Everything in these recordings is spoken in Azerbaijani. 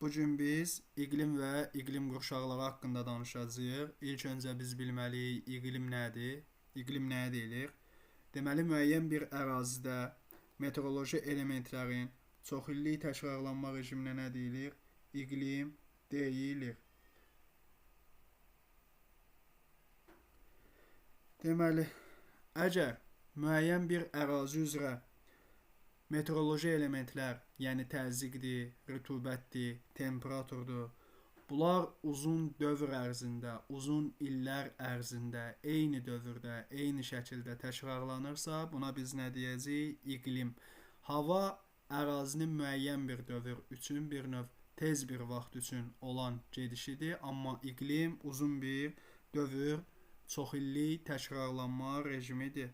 Bu gün biz iqlim və iqlim qurşaqları haqqında danışacağıq. İlk öncə biz bilməliyik iqlim nədir? İqlim nəyə deyilir? Deməli, müəyyən bir ərazidə meteoroloji elementlərin çoxillik təkrarlanma rejiminə nə deyilir? İqlim deyilir. Deməli, əgər müəyyən bir ərazi üzrə meteoroloji elementlər, yəni təzyiqdir, rütubətdir, temperaturdur. Bunlar uzun dövr ərzində, uzun illər ərzində, eyni dövrdə, eyni şəkildə təkrarlanırsa, buna biz nə deyəcəyik? İqlim. Hava ərazinin müəyyən bir dövr üçün, bir növ tez bir vaxt üçün olan gedişidir, amma iqlim uzun bir dövr, çoxillik təkrarlanma rejimidir.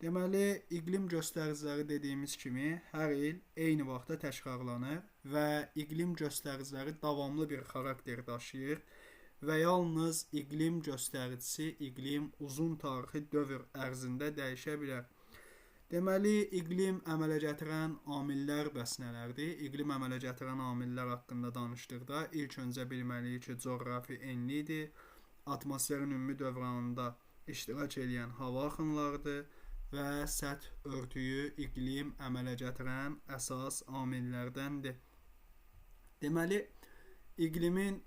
Deməli, iqlim göstəriciləri dediyimiz kimi hər il eyni vaxtda təkrarlanır və iqlim göstəriciləri davamlı bir xarakter daşıyır və yalnız iqlim göstəricisi, iqlim uzun tarixi dövr ərzində dəyişə bilər. Deməli, iqlim əmələ gətirən amillər bəs nələrdir? İqlim əmələ gətirən amillər haqqında danışdıqda ilk öncə bilməliyik ki, coğrafi enlikdir, atmosferin ümumi dövranında iştirak edən hava axınlarıdır və səth örtüyü iqlim əmələ gətirən əsas amillərdəndir. Deməli, iqlimin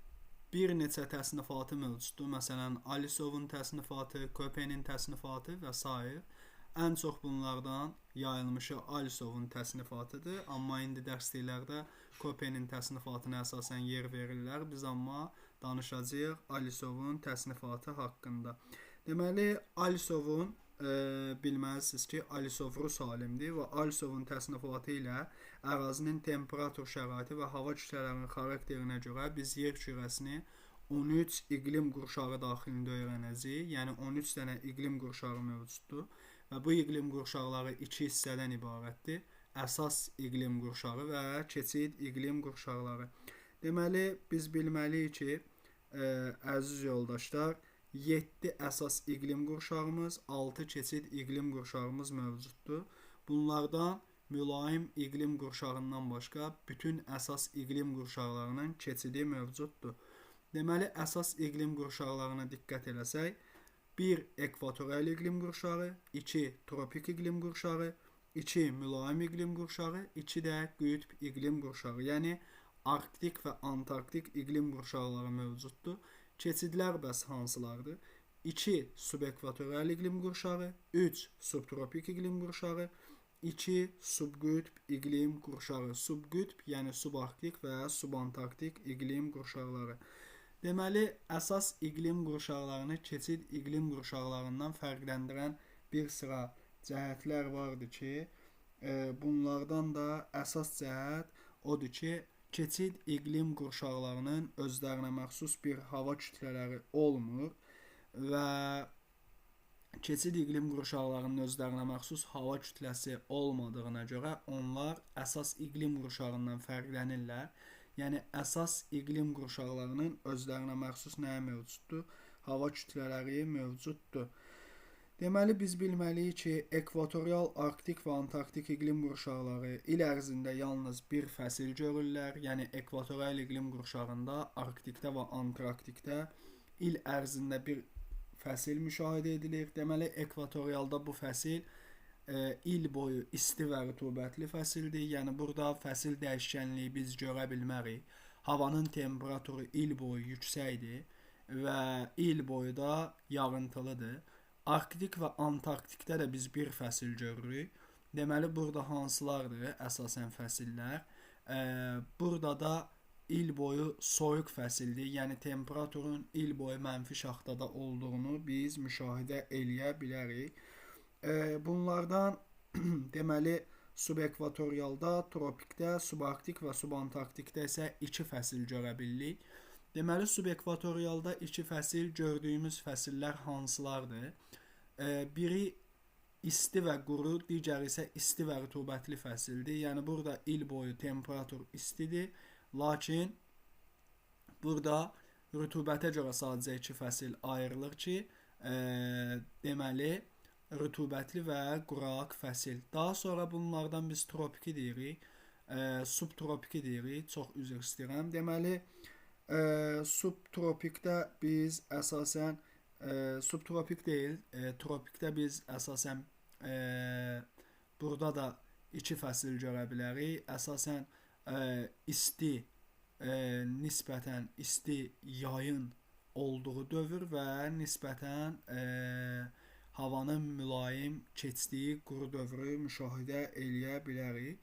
bir neçə təsnifatı mövcuddur. Məsələn, Alisovun təsnifatı, Köpenin təsnifatı və s. Ən çox bunlardan yayılmışı Alisovun təsnifatıdır. Amma indi dərsliklərdə Köpenin təsnifatına əsasən yer verirlər. Biz amma danışacağıq Alisovun təsnifatı haqqında. Deməli, Alisovun bilməlisiniz ki, Alisov rus alimdir və Alisovun təsnifatı ilə ərazinin temperatur şəraiti və hava kütlələrinin xarakterinə görə biz yer kürəsini 13 iqlim qurşağı daxilində öyrənəcəyik. Yəni 13 dənə iqlim qurşağı mövcuddur və bu iqlim qurşaqları iki hissədən ibarətdir. Əsas iqlim qurşağı və keçid iqlim qurşaqları. Deməli, biz bilməliyik ki, əziz yoldaşlar, 7 əsas iqlim qurşağımız, 6 keçid iqlim qurşağımız mövcuddur. Bunlardan mülayim iqlim qurşağından başqa bütün əsas iqlim qurşaqlarının keçidi mövcuddur. Deməli, əsas iqlim qurşaqlarına diqqət eləsək, 1 ekvatorial iqlim qurşağı, 2 tropik iqlim qurşağı, 2 mülayim iqlim qurşağı, 2 də qütb iqlim qurşağı, yəni Arktik və Antarktik iqlim qurşaqları mövcuddur. Keçidlər bəs hansılardır? 2 subekvatorial iqlim qurşağı, 3 subtropik iqlim qurşağı, 2 subqütb iqlim qurşağı. Subqütb, yəni subarktik və subantarktik iqlim qurşaqları. Deməli, əsas iqlim qurşaqlarını keçid iqlim qurşaqlarından fərqləndirən bir sıra cəhətlər vardır ki, bunlardan da əsas cəhət odur ki, keçid iqlim qurşaqlarının özlərinə məxsus bir hava kütlələri olmur və keçid iqlim qurşaqlarının özlərinə məxsus hava kütləsi olmadığına görə onlar əsas iqlim qurşağından fərqlənirlər. Yəni, əsas iqlim qurşaqlarının özlərinə məxsus nəyə mövcuddur? Hava kütlələri mövcuddur. Deməli, biz bilməliyik ki, ekvatorial, arktik və antarktik iqlim qurşaqları il ərzində yalnız bir fəsil görürlər. Yəni, ekvatorial iqlim qurşağında, arktikdə və antarktikdə il ərzində bir fəsil müşahidə edilir. Deməli, ekvatorialda bu fəsil il boyu isti və rütubətli fəsildir. Yəni, burada fəsil dəyişkənliyi biz görə bilmərik. Havanın temperaturu il boyu yüksəkdir və il boyu da yağıntılıdır. Arktik və Antarktikdə də biz bir fəsil görürük. Deməli, burada hansılardır əsasən fəsillər? Burada da il boyu soyuq fəsildir. Yəni, temperaturun il boyu mənfi şaxtada olduğunu biz müşahidə eləyə bilərik. Bunlardan deməli, subekvatorialda, tropikdə, subarktik və subantarktikdə isə 2 fəsil görə bilirik. Deməli, subekvatorialda 2 fəsil gördüyümüz fəsillər hansılardır? Biri isti və quru, digəri isə isti və rütubətli fəsildir. Yəni, burada il boyu temperatur istidir, lakin burada rütubətə görə sadəcə 2 fəsil ayrılır ki, deməli, rütubətli və quraq fəsil. Daha sonra bunlardan biz tropiki deyirik. subtropiki deyirik. Çox üzr istəyirəm. Deməli, subtropikdə biz əsasən subtropik deyil, tropikdə biz əsasən burada da iki fəsil görə bilərik. Əsasən isti, nisbətən isti yayın olduğu dövr və nisbətən havanın mülayim keçdiyi quru dövrü müşahidə eləyə bilərik.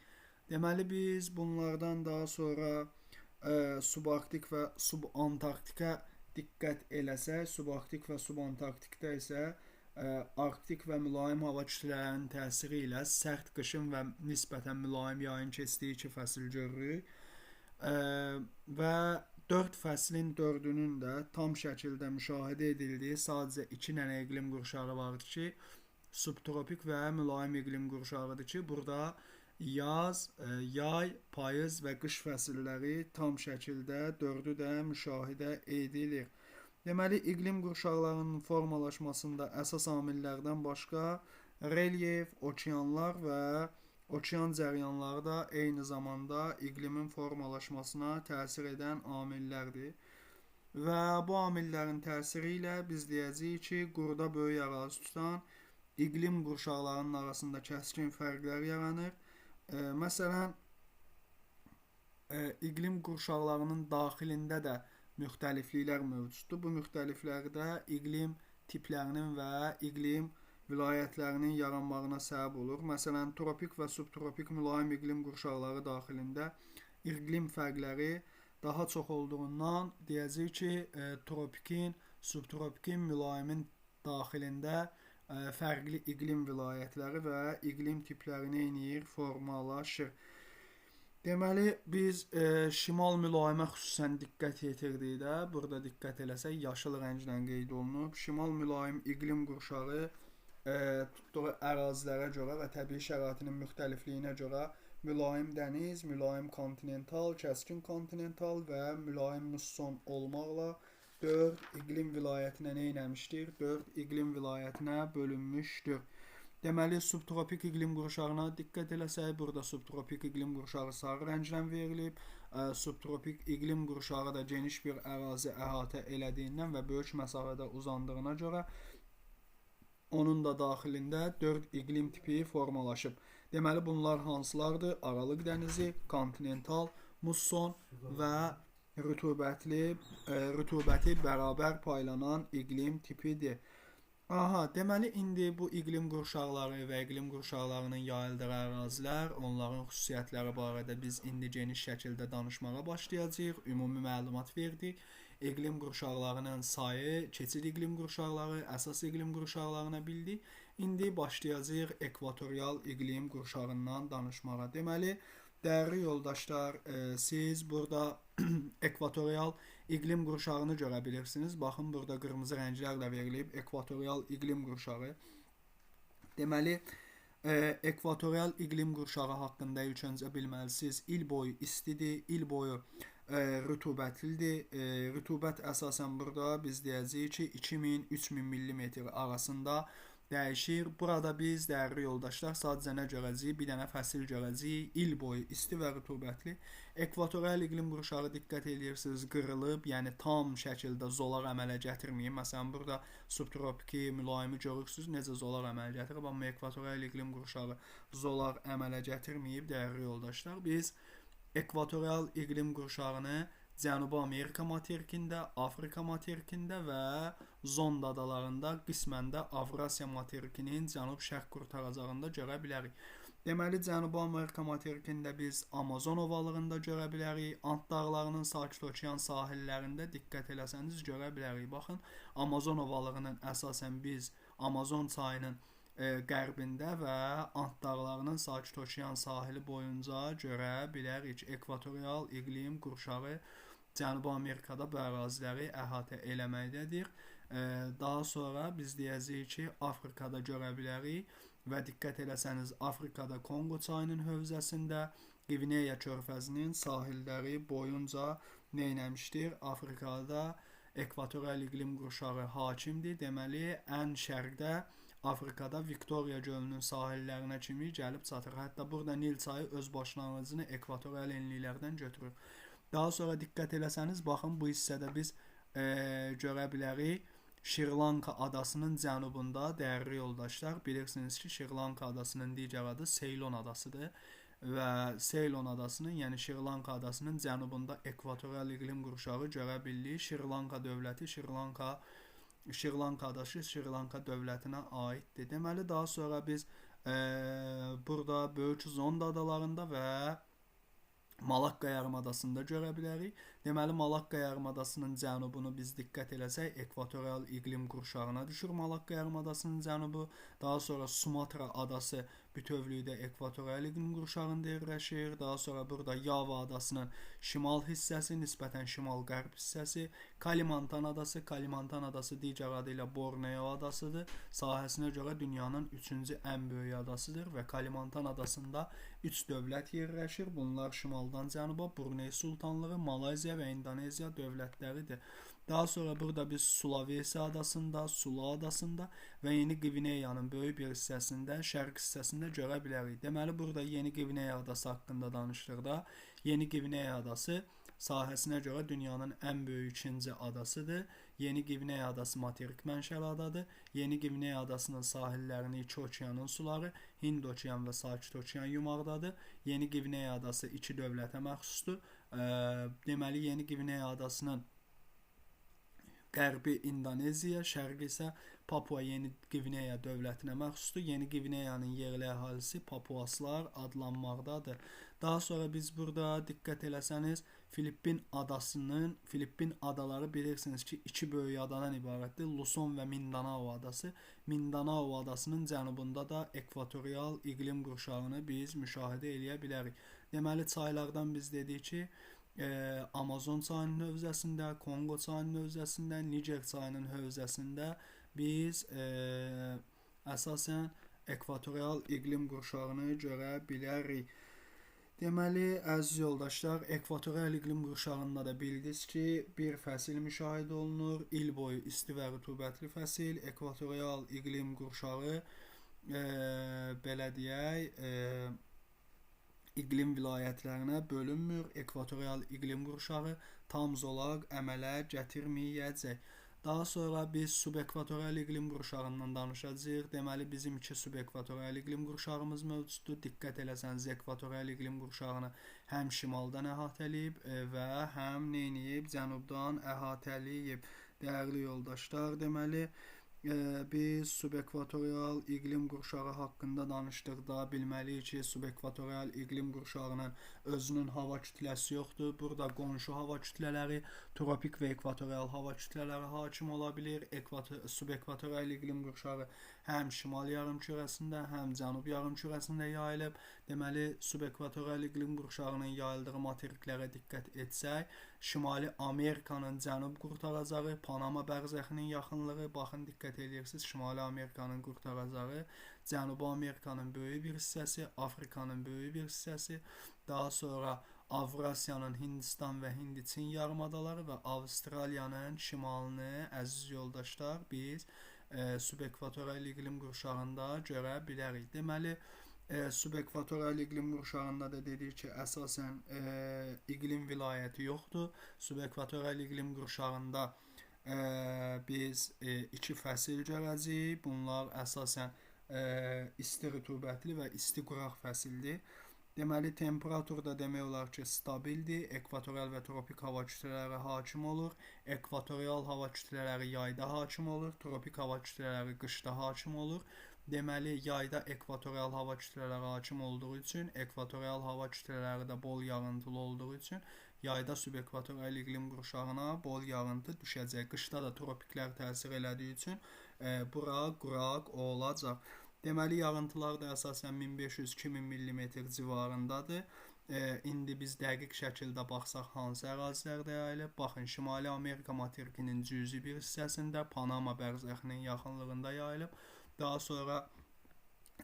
Deməli biz bunlardan daha sonra subarktik və subantarktika diqqət eləsək, subarktik və subantarktikdə isə arktik və mülayim hava kütlələrinin təsiri ilə sərt qışın və nisbətən mülayim yayın keçdiyi iki fəsil görürük. Və 4 fəslin 4-ünün də tam şəkildə müşahidə edildiyi sadəcə 2 dənə iqlim qurşağı vardır ki, subtropik və mülayim iqlim qurşağıdır ki, burada yaz, yay, payız və qış fəsilləri tam şəkildə 4-ü də müşahidə edilir. Deməli, iqlim qurşaqlarının formalaşmasında əsas amillərdən başqa relyef, okeanlar və okean cəryanları da eyni zamanda iqlimin formalaşmasına təsir edən amillərdir. Və bu amillərin təsiri ilə biz deyəcəyik ki, quruda böyük ərazi tutan iqlim qurşaqlarının arasında kəskin fərqlər yaranır. Məsələn, iqlim qurşaqlarının daxilində də müxtəlifliklər mövcuddur. Bu müxtəlifliklərdə iqlim tiplərinin və iqlim vilayətlərinin yaranmağına səbəb olur. Məsələn, tropik və subtropik mülayim iqlim qurşaqları daxilində iqlim fərqləri daha çox olduğundan deyəcəyik ki, tropikin, subtropikin, mülayimin daxilində fərqli iqlim vilayətləri və iqlim tiplərini eyniyir, formalaşır. Deməli, biz şimal mülayimə xüsusən diqqət yetirdikdə, burada diqqət eləsək, yaşıl rənglə qeyd olunub. Şimal mülayim iqlim qurşağı tutduğu ərazilərə görə və təbii şəraitinin müxtəlifliyinə görə mülayim dəniz, mülayim kontinental, kəskin kontinental və mülayim musson olmaqla 4 iqlim vilayətinə neynəmişdir? 4 iqlim vilayətinə bölünmüşdür. Deməli, subtropik iqlim qurşağına diqqət eləsək, burada subtropik iqlim qurşağı sarı rənglə verilib. Subtropik iqlim qurşağı da geniş bir ərazi əhatə elədiyindən və böyük məsafədə uzandığına görə onun da daxilində 4 iqlim tipi formalaşıb. Deməli, bunlar hansılardır? Aralıq dənizi, kontinental, musson və rütubəti bərabər paylanan iqlim tipidir. Deməli, indi bu iqlim qurşaqları və iqlim qurşaqlarının yayıldığı ərazilər, onların xüsusiyyətləri barədə biz indi geniş şəkildə danışmağa başlayacağıq. Ümumi məlumat verdik. İqlim qurşaqlarının sayı, keçid iqlim qurşaqları, əsas iqlim qurşaqlarına bildik. İndi başlayacağıq ekvatorial iqlim qurşağından danışmağa. Deməli, dəyərli yoldaşlar, siz burada ekvatorial iqlim qurşağını görə bilirsiniz. Baxın, burada qırmızı rənglərlə verilib ekvatorial iqlim qurşağı. Deməli, ekvatorial iqlim qurşağı haqqında ilk öncə bilməlisiniz. İl boyu istidir, il boyu rütubətlidir. Rütubət əsasən burada biz deyəcəyik ki, 2000-3000 mm arasında dəyişir. Burada biz dəyərli yoldaşlar sadəcə nə görəcəyik? Bir dənə fəsil görəcəyik. İl boyu isti və rütubətli. Ekvatorial iqlim qurşağı diqqət edirsiniz, qırılıb, yəni tam şəkildə zolaq əmələ gətirməyib. Məsələn, burada subtropiki, mülayimi görürsünüz, necə zolaq əmələ gətirib, amma ekvatorial iqlim qurşağı zolaq əmələ gətirməyib, dəyərli yoldaşlar. Biz ekvatorial iqlim qurşağını Cənubi Amerika materikində, Afrika materikində və Zond adalarında, qismən də Avrasiya materikinin cənub-şərq qurtaracağında görə bilərik. Deməli, Cənubi Amerika materikində biz Amazon ovalığında görə bilərik. Ant dağlarının Sakit Okean sahillərində diqqət eləsəniz görə bilərik. Baxın, Amazon ovalığının əsasən biz Amazon çayının qərbində və Ant dağlarının Sakit Okean sahili boyunca görə bilərik. Ekvatorial iqlim qurşağı Cənubi Amerikada bu əraziləri əhatə eləməkdədir. Daha sonra biz deyəcəyik ki, Afrikada görə bilərik və diqqət eləsəniz, Afrikada Kongo çayının hövzəsində Qvineya körfəzinin sahilləri boyunca neynəmişdir? Afrikada ekvatorial iqlim qurşağı hakimdir. Deməli, ən şərqdə Afrikada Viktoriya gölünün sahillərinə kimi gəlib çatır. Hətta burada Nil çayı öz başlanğıcını ekvatorial enliklərdən götürür. Daha sonra diqqət eləsəniz, baxın bu hissədə biz görə bilərik. Şri-Lanka adasının cənubunda, dəyərli yoldaşlar, bilirsiniz ki, Şri-Lanka adasının digər adı Seylon adasıdır və Seylon adasının, yəni Şri-Lanka adasının cənubunda ekvatorial iqlim qurşağı görə bilirik. Şri-Lanka dövləti, Şri-Lanka adası Şri-Lanka dövlətinə aiddir. Deməli, daha sonra biz burada Böyük Zonda adalarında və Malakka yarımadasında görə bilərik. Deməli, Malakka yarımadasının cənubunu biz diqqət eləsək, ekvatorial iqlim qurşağına düşür Malakka yarımadasının cənubu. Daha sonra Sumatra adası bütövlükdə ekvatorial iqlim qurşağında yerləşir. Daha sonra burada Yava adasının şimal hissəsi, nisbətən şimal-qərb hissəsi, Kalimantan adası digər adı ilə Borneo adasıdır. Sahəsinə görə dünyanın 3-cü ən böyük adasıdır və Kalimantan adasında 3 dövlət yerləşir. Bunlar şimaldan cənuba Bruney Sultanlığı, Malayziya və İndoneziya dövlətləridir. Daha sonra burada biz Sulawesi adasında, Sulu adasında və Yeni Qvineyanın böyük bir hissəsində, şərq hissəsində görə bilərik. Deməli, burada Yeni Qvineya adası haqqında danışdıqda, Yeni Qvineya adası sahəsinə görə dünyanın ən böyük ikinci adasıdır. Yeni Qvineya adası materik mənşəli adadır. Yeni Qvineya adasının sahillərini iki okeanın suları, Hind okean və Sakit okean yumaqdadır. Yeni Qvineya adası iki dövlətə məxsusdur. Deməli, Yeni Qvineya adasının qərbi İndoneziya, şərqi isə Papua Yeni Qvineya dövlətinə məxsusdur. Yeni Qvineyanın yerli əhalisi Papuaslar adlanmaqdadır. Daha sonra biz burada diqqət eləsəniz, Filippin adaları bilirsiniz ki, iki böyük adadan ibarətdir. Luzon və Mindanao adası. Mindanao adasının cənubunda da ekvatorial iqlim qurşağını biz müşahidə eləyə bilərik. Deməli, çaylardan biz dedik ki, Amazon çayının hövzəsində, Kongo çayının hövzəsində, Niger çayının hövzəsində biz əsasən ekvatorial iqlim qurşağını görə bilərik. Deməli, əziz yoldaşlar, ekvatorial iqlim qurşağında da bildiniz ki, bir fəsil müşahidə olunur. İl boyu isti və rütubətli fəsil, ekvatorial iqlim qurşağı, belə deyək, iqlim vilayətlərinə bölünmür. Ekvatorial iqlim qurşağı tam zolaq əmələ gətirməyəcək. Daha sonra biz subekvatorial iqlim qurşağından danışacağıq. Deməli, bizim iki subekvatorial iqlim qurşağımız mövcuddur. Diqqət eləsəniz, ekvatorial iqlim qurşağını həm şimaldan əhatələyib və həm neyniyib, cənubdan əhatələyib. Dəyərli yoldaşlar, deməli, biz subekvatorial iqlim qurşağı haqqında danışdıqda bilməliyik ki, subekvatorial iqlim qurşağının özünün hava kütləsi yoxdur. Burada qonşu hava kütlələri, tropik və ekvatorial hava kütlələri hakim ola bilir. Subekvatorial iqlim qurşağı həm şimal yarımkürəsində, həm cənub yarımkürəsində yayılıb. Deməli, subekvatorial iqlim qurşağının yayıldığı materiklərə diqqət etsək, Şimali Amerikanın cənub qurtaracağı, Panama bərzəxinin yaxınlığı, baxın diqqət edirsiniz, Şimali Amerikanın qurtaracağı, Cənubi Amerikanın böyük bir hissəsi, Afrikanın böyük bir hissəsi, daha sonra Avrasiyanın Hindistan və Hindi-Çin yarımadaları və Avstraliyanın şimalını, əziz yoldaşlar, biz subekvatorial iqlim qurşağında görə bilərik. Deməli, subekvatorial iqlim qurşağında da dedik ki, əsasən iqlim vilayəti yoxdur. Subekvatorial iqlim qurşağında biz iki fəsil görəcəyik. Bunlar əsasən isti rütubətli və isti quraq fəsildir. Deməli, temperatur da demək olar ki, stabildir. Ekvatorial və tropik hava kütlələri hakim olur. Ekvatorial hava kütlələri yayda hakim olur. Tropik hava kütlələri qışda hakim olur. Deməli, yayda ekvatorial hava kütlələri hakim olduğu üçün, ekvatorial hava kütlələri də bol yağıntılı olduğu üçün, yayda subekvatorial iqlim qurşağına bol yağıntı düşəcək. Qışda da tropiklər təsir elədiyi üçün bura quraq olacaq. Deməli, yağıntılar da əsasən 1500-2000 mm civarındadır. İndi biz dəqiq şəkildə baxsaq, hansı ərazilərdə yayılıb? Baxın, Şimali Amerika materikinin cüzi bir hissəsində, Panama bərzəxinin yaxınlığında yayılıb. Daha sonra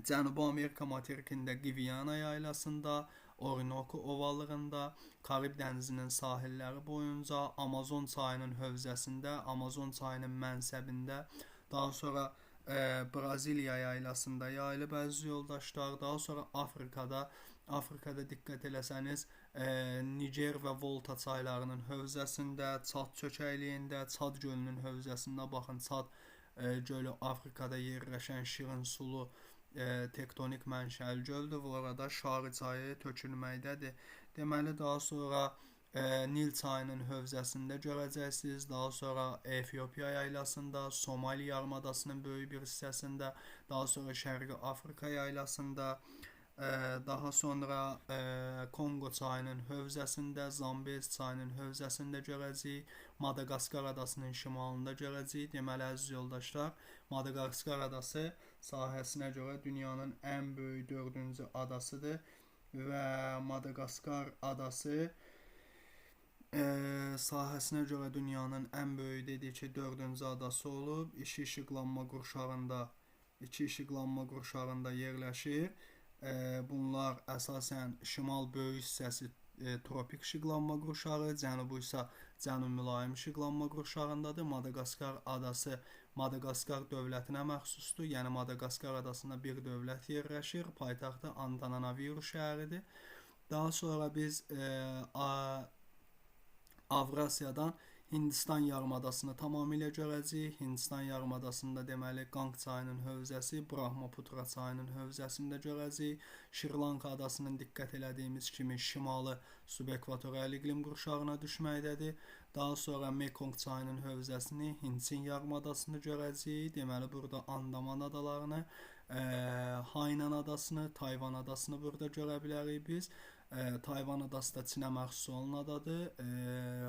Cənubi Amerika materikində Gviana yaylasında, Orinoco ovallığında, Karib dənizinin sahilləri boyunca, Amazon çayının hövzəsində, Amazon çayının mənsəbində, daha sonra Braziliya yaylasında yayılıb əziz yoldaşlar. Daha sonra Afrikada diqqət eləsəniz, Niger və Volta çaylarının hövzəsində, Çad çökəkliyində, Çad gölünün hövzəsində baxın. Çad gölü Afrikada yerləşən şirin sulu tektonik mənşəli göldür. Orada Şarı çayı tökülməkdədir. Deməli daha sonra Nil çayının hövzəsində görəcəksiniz. Daha sonra Efiopiya yaylasında, Somali yarımadasının böyük bir hissəsində, daha sonra Şərqi Afrika yaylasında, daha sonra Kongo çayının hövzəsində, Zambezi çayının hövzəsində görəcəyik. Madagaskar adasının şimalında görəcəyik. Deməli əziz yoldaşlar, Madagaskar adası sahəsinə görə dünyanın ən böyük 4-cü adasıdır və Madagaskar adası sahəsinə görə dünyanın ən böyük dediyi ki 4-cü adası olub. İki işıqlanma qurşağında yerləşir. Bunlar əsasən şimal böyük hissəsi tropik işıqlanma qurşağı, cənubu isə cənub mülayim işıqlanma qurşağındadır. Madagaskar adası Madagaskar dövlətinə məxsusdur. Yəni Madagaskar adasında bir dövlət yerləşir. Paytaxtı Antananarivo şəhəridir. Daha sonra biz Avrasiyadan Hindistan yarımadasını tamamilə görəcəyik. Hindistan yarımadasında deməli Qanq çayının hövzəsi, Brahmaputra çayının hövzəsində görəcəyik. Şri-Lanka adasının diqqət elədiyimiz kimi şimalı subekvatorial iqlim qurşağına düşməkdədir. Daha sonra Mekong çayının hövzəsini, Hindçin yarımadasını görəcəyik. Deməli burada Andaman adalarını, Hainan adasını, Tayvan adasını burada görə bilərik biz. Tayvan adası da Çinə məxsus olan adadır.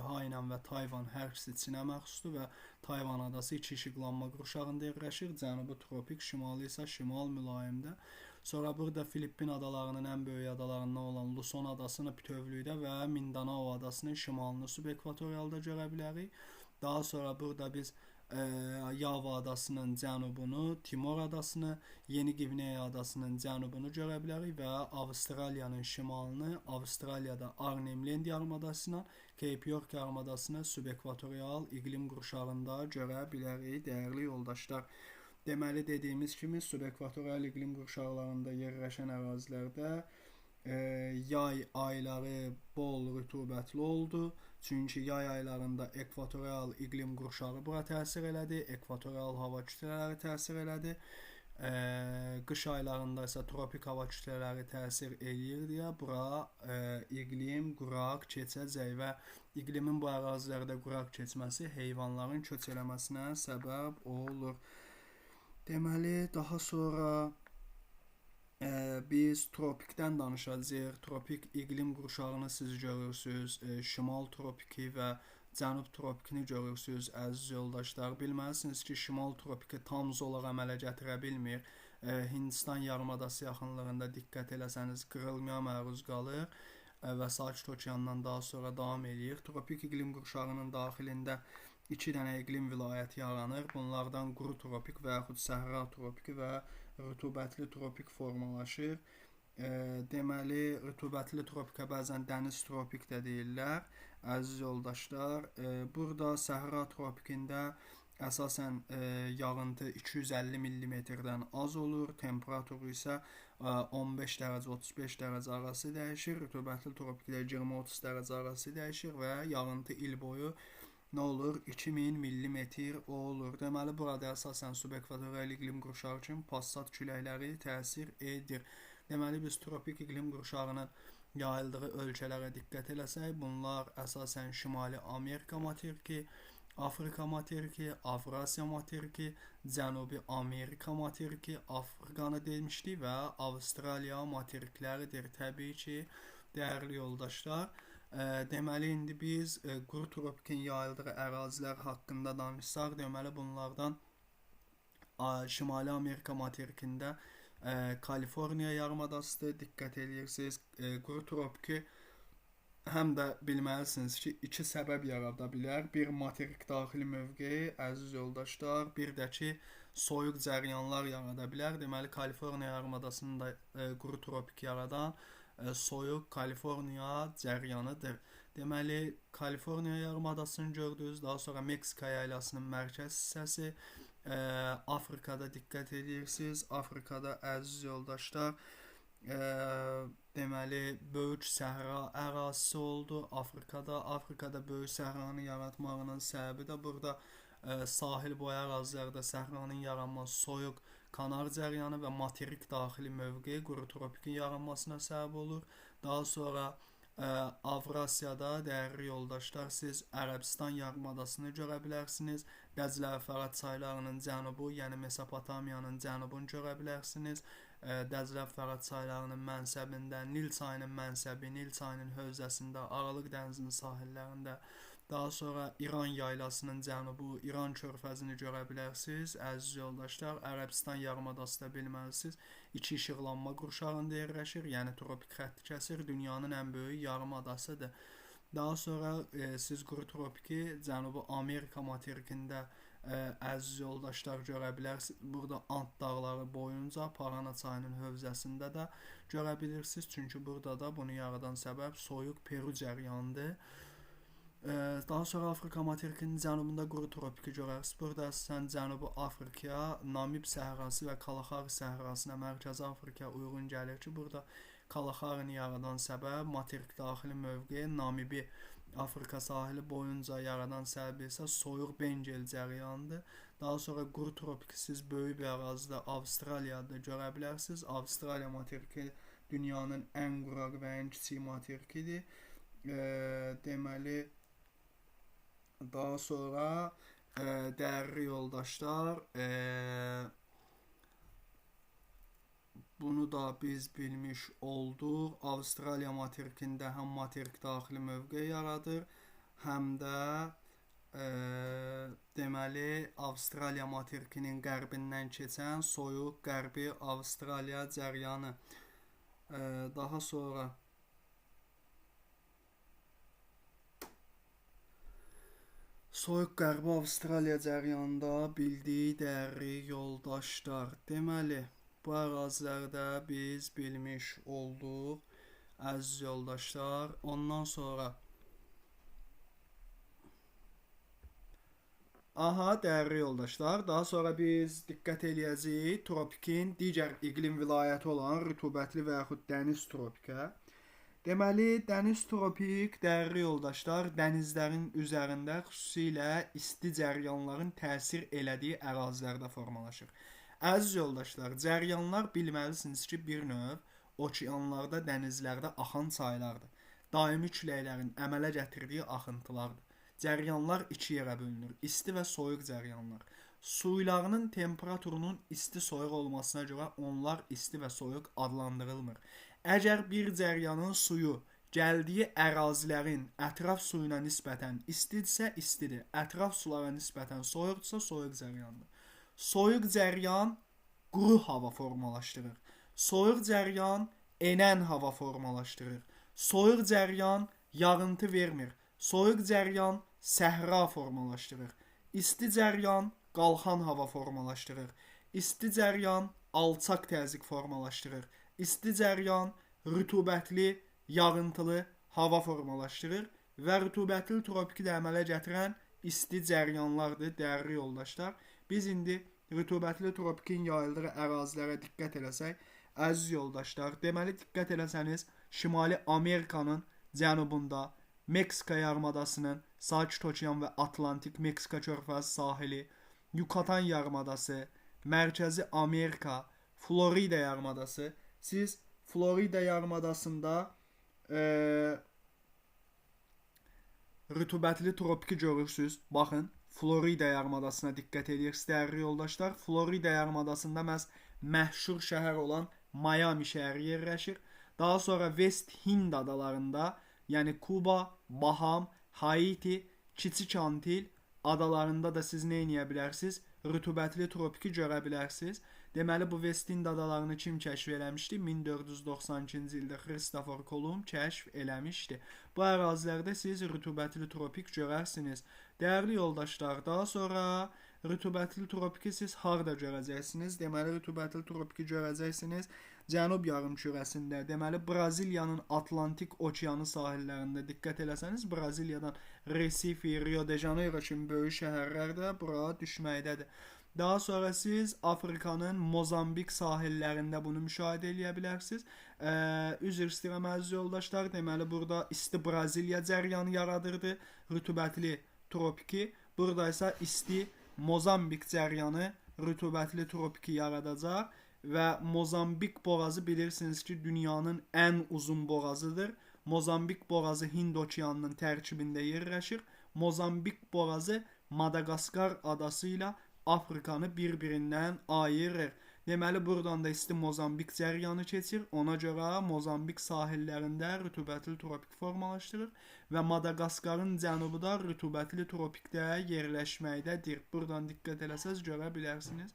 Hainan və Tayvan hər ikisi Çinə məxsusdur və Tayvan adası iki işıqlanma qurşağında yerləşir. Cənubu tropik, şimalı isə şimal mülayimdə. Sonra burada Filippin adalarının ən böyük adalarından olan Luzon adasını bütövlükdə və Mindanao adasının şimalını subekvatorialda görə bilərik. Daha sonra burada biz Yava adasının cənubunu, Timor adasını, Yeni Qvineya adasının cənubunu görə bilərik və Avstraliyanın şimalını, Avstraliyada Arnhem-Land yarımadasına, Cape York yarımadasını subekvatorial iqlim qurşağında görə bilərik, dəyərli yoldaşlar. Deməli dediyimiz kimi subekvatorial iqlim qurşaqlarında yerləşən ərazilərdə yay ayları bol rütubətli oldu. Çünki yay aylarında ekvatorial iqlim qurşağı bura təsir elədi, ekvatorial hava kütlələri təsir elədi. Qış aylarında isə tropik hava kütlələri təsir eləyir deyə bura iqlim quraq keçəcək və iqlimin bu ərazilərdə quraq keçməsi heyvanların köç eləməsinə səbəb olur. Deməli daha sonra biz tropikdən danışacağıq. Tropik iqlim qurşağını siz görürsünüz. Şimal tropiki və cənub tropikini görürsünüz əziz yoldaşlar. Bilməlisiniz ki, şimal tropiki tam zolaq əmələ gətirə bilmir. Hindistan yarımadası yaxınlığında diqqət eləsəniz qırılmaya məruz qalır və Sakit Okeandan daha sonra davam eləyir. Tropik iqlim qurşağının daxilində 2 dənə iqlim vilayəti yaranır. Bunlardan quru tropik və yaxud səhra tropiki və rütubətli tropik formalaşır. Deməli, rütubətli tropikə bəzən dəniz tropik də deyirlər. Əziz yoldaşlar, burada səhra tropikində əsasən yağıntı 250 mm-dən az olur. Temperaturu isə 15 dərəcə 35 dərəcə arası dəyişir. Rütubətli tropikdə 20-30 dərəcə arası dəyişir və yağıntı il boyu nə olur? 2000 mm olur. Deməli, burada əsasən subekvatorial iqlim qurşağı kimi passat küləkləri təsir edir. Deməli, biz tropik iqlim qurşağının yayıldığı ölkələrə diqqət eləsək, bunlar əsasən Şimali Amerika materiki, Afrika materiki, Avrasiya materiki, Cənubi Amerika materiki, Afrikanı demişdik və Avstraliya materikləridir. Təbii ki, dəyərli yoldaşlar, deməli indi biz quru tropikin yayıldığı ərazilər haqqında danışsaq, deməli bunlardan Şimali Amerika materikində Kaliforniya yarımadasıdır. Diqqət edirsiniz, quru tropiki həm də bilməlisiniz ki, iki səbəb yarada bilər. Bir materik daxili mövqeyi, əziz yoldaşlar, bir də ki, soyuq cəryanlar yarada bilər. Deməli, Kaliforniya yarımadasında quru tropik yaradan soyuq Kaliforniya cəryanıdır. Deməli, Kaliforniya yarımadasını gördünüz, daha sonra Meksika yaylasının mərkəz hissəsi, Afrikada diqqət edirsiniz. Afrikada əziz yoldaşlar, deməli böyük səhra ərazisi oldu Afrikada böyük səhranı yaratmağının səbəbi də burada sahil boyu ərazilərdə səhranın yaranması, soyuq kanar cəryanı və materik daxili mövqe quru tropikin yaranmasına səbəb olur. Daha sonra Avrasiyada dəyərli yoldaşlar, siz Ərəbistan yarımadasını görə bilərsiniz. Dəclə və Fərat çaylarının cənubu, yəni Mesopotamiyanın cənubunu görə bilərsiniz. Dəclə və Fərat çaylarının mənsəbində, Nil çayının mənsəbi, Nil çayının hövzəsində, Aralıq dənizinin sahillərində. Daha sonra İran yaylasının cənubu, İran körfəzini görə bilərsiniz. Əziz yoldaşlar, Ərəbistan yarımadası da bilməlisiniz. İki işıqlanma qurşağında yerləşir, yəni tropik xətti kəsir. Dünyanın ən böyük yarımadasıdır. Daha sonra siz quru tropiki Cənubi Amerika materikində əziz yoldaşlar görə bilərsiniz. Burada Ant dağları boyunca Parana çayının hövzəsində də görə bilirsiniz. Çünki burada da bunu yaradan səbəb soyuq Peru cəryanıdır. Daha sonra Afrika materikinin cənubunda quru tropiki görərsiniz. Burada əsasən Cənubi Afrikaya, Namib səhrası və Kalahari səhrasına, Mərkəzi Afrikaya uyğun gəlir ki, burada Kalaharini yaradan səbəb materik daxili mövqe, Namibi Afrika sahili boyunca yaradan səbəb isə soyuq Bengel cəryanıdır. Daha sonra quru tropiki siz böyük bir ərazidə Avstraliyada görə bilərsiniz. Avstraliya materiki dünyanın ən quraq və ən kiçik materikidir. Deməli, daha sonra dəyərli yoldaşlar, bunu da biz bilmiş olduq. Avstraliya materikində həm materik daxili mövqe yaradır, həm də deməli Avstraliya materikinin qərbindən keçən soyuq qərbi Avstraliya cəryanı. Daha sonra soyuq qərbi Avstraliya cəryanında bildiyi dəyərli yoldaşlar. Deməli, bu ərazilərdə biz bilmiş olduq, əziz yoldaşlar. Ondan sonra dəyərli yoldaşlar, daha sonra biz diqqət eləyəcəyik tropikin digər iqlim vilayəti olan rütubətli və yaxud dəniz tropikə. Deməli, dəniz tropik, dəyərli yoldaşlar, dənizlərin üzərində xüsusilə isti cəryanların təsir elədiyi ərazilərdə formalaşır. Əziz yoldaşlar, cəryanlar bilməlisiniz ki, bir növ okeanlarda, dənizlərdə axan çaylardır. Daimi küləklərin əmələ gətirdiyi axıntılardır. Cəryanlar iki yerə bölünür, isti və soyuq cəryanlar. Suylarının temperaturunun isti-soyuq olmasına görə onlar isti və soyuq adlandırılmır. Əgər bir cəryanın suyu gəldiyi ərazilərin ətraf suyuna nisbətən istidirsə istidir, ətraf sulara nisbətən soyuqdursa soyuq cəryandır. Soyuq cəryan quru hava formalaşdırır. Soyuq cəryan enən hava formalaşdırır. Soyuq cəryan yağıntı vermir. Soyuq cəryan səhra formalaşdırır. İsti cəryan qalxan hava formalaşdırır. İsti cəryan alçaq təzyiq formalaşdırır. İsti cəryan rütubətli, yağıntılı hava formalaşdırır və rütubətli tropiki də əmələ gətirən isti cəryanlardır, dəyərli yoldaşlar. Biz indi rütubətli tropikin yayıldığı ərazilərə diqqət eləsək, əziz yoldaşlar, deməli diqqət eləsəniz, Şimali Amerikanın cənubunda, Meksika yarımadasının Sakit Okean və Atlantik Meksika körfəzi sahili, Yucatan yarımadası, Mərkəzi Amerika, Florida yarımadası. Siz Florida yarımadasında rütubətli tropiki görürsünüz. Baxın, Florida yarımadasına diqqət edirsiniz, dəyərli yoldaşlar. Florida yarımadasında məhz məşhur şəhər olan Miami şəhəri yerləşir. Daha sonra West Hind adalarında, yəni Kuba, Baham, Haiti, Kiçik Antil adalarında da siz nə edə bilərsiniz? Rütubətli tropiki görə bilərsiniz. Deməli, bu West Hind adalarını kim kəşf eləmişdi? 1492-ci ildə Christopher Columb kəşf eləmişdi. Bu ərazilərdə siz rütubətli tropik görərsiniz. Dəyərli yoldaşlar, daha sonra rütubətli tropiki siz harda görəcəksiniz? Deməli, rütubətli tropiki görəcəksiniz Cənub yarımkürəsində. Deməli, Braziliyanın Atlantik okeanı sahillərində diqqət eləsəniz, Braziliyadan Recife, Rio de Janeiro kimi böyük şəhərlər də bura düşməkdədir. Daha sonra siz Afrikanın Mozambik sahillərində bunu müşahidə edə bilərsiniz. Üzr istəyirəm əziz yoldaşlar. Deməli burada isti Braziliya cəryanı yaradırdı, rütubətli tropiki. Burada isə isti Mozambik cəryanı rütubətli tropiki yaradacaq və Mozambik boğazı bilirsiniz ki, dünyanın ən uzun boğazıdır. Mozambik boğazı Hind okeanının tərkibində yerləşir. Mozambik boğazı Madagaskar adası ilə Afrikanı bir-birindən ayırır. Deməli buradan da isti Mozambik cəryanı keçir. Ona görə Mozambik sahillərində rütubətli tropik formalaşdırır və Madagaskarın cənubu da rütubətli tropikdə yerləşməkdədir. Buradan diqqət eləsəz görə bilərsiniz.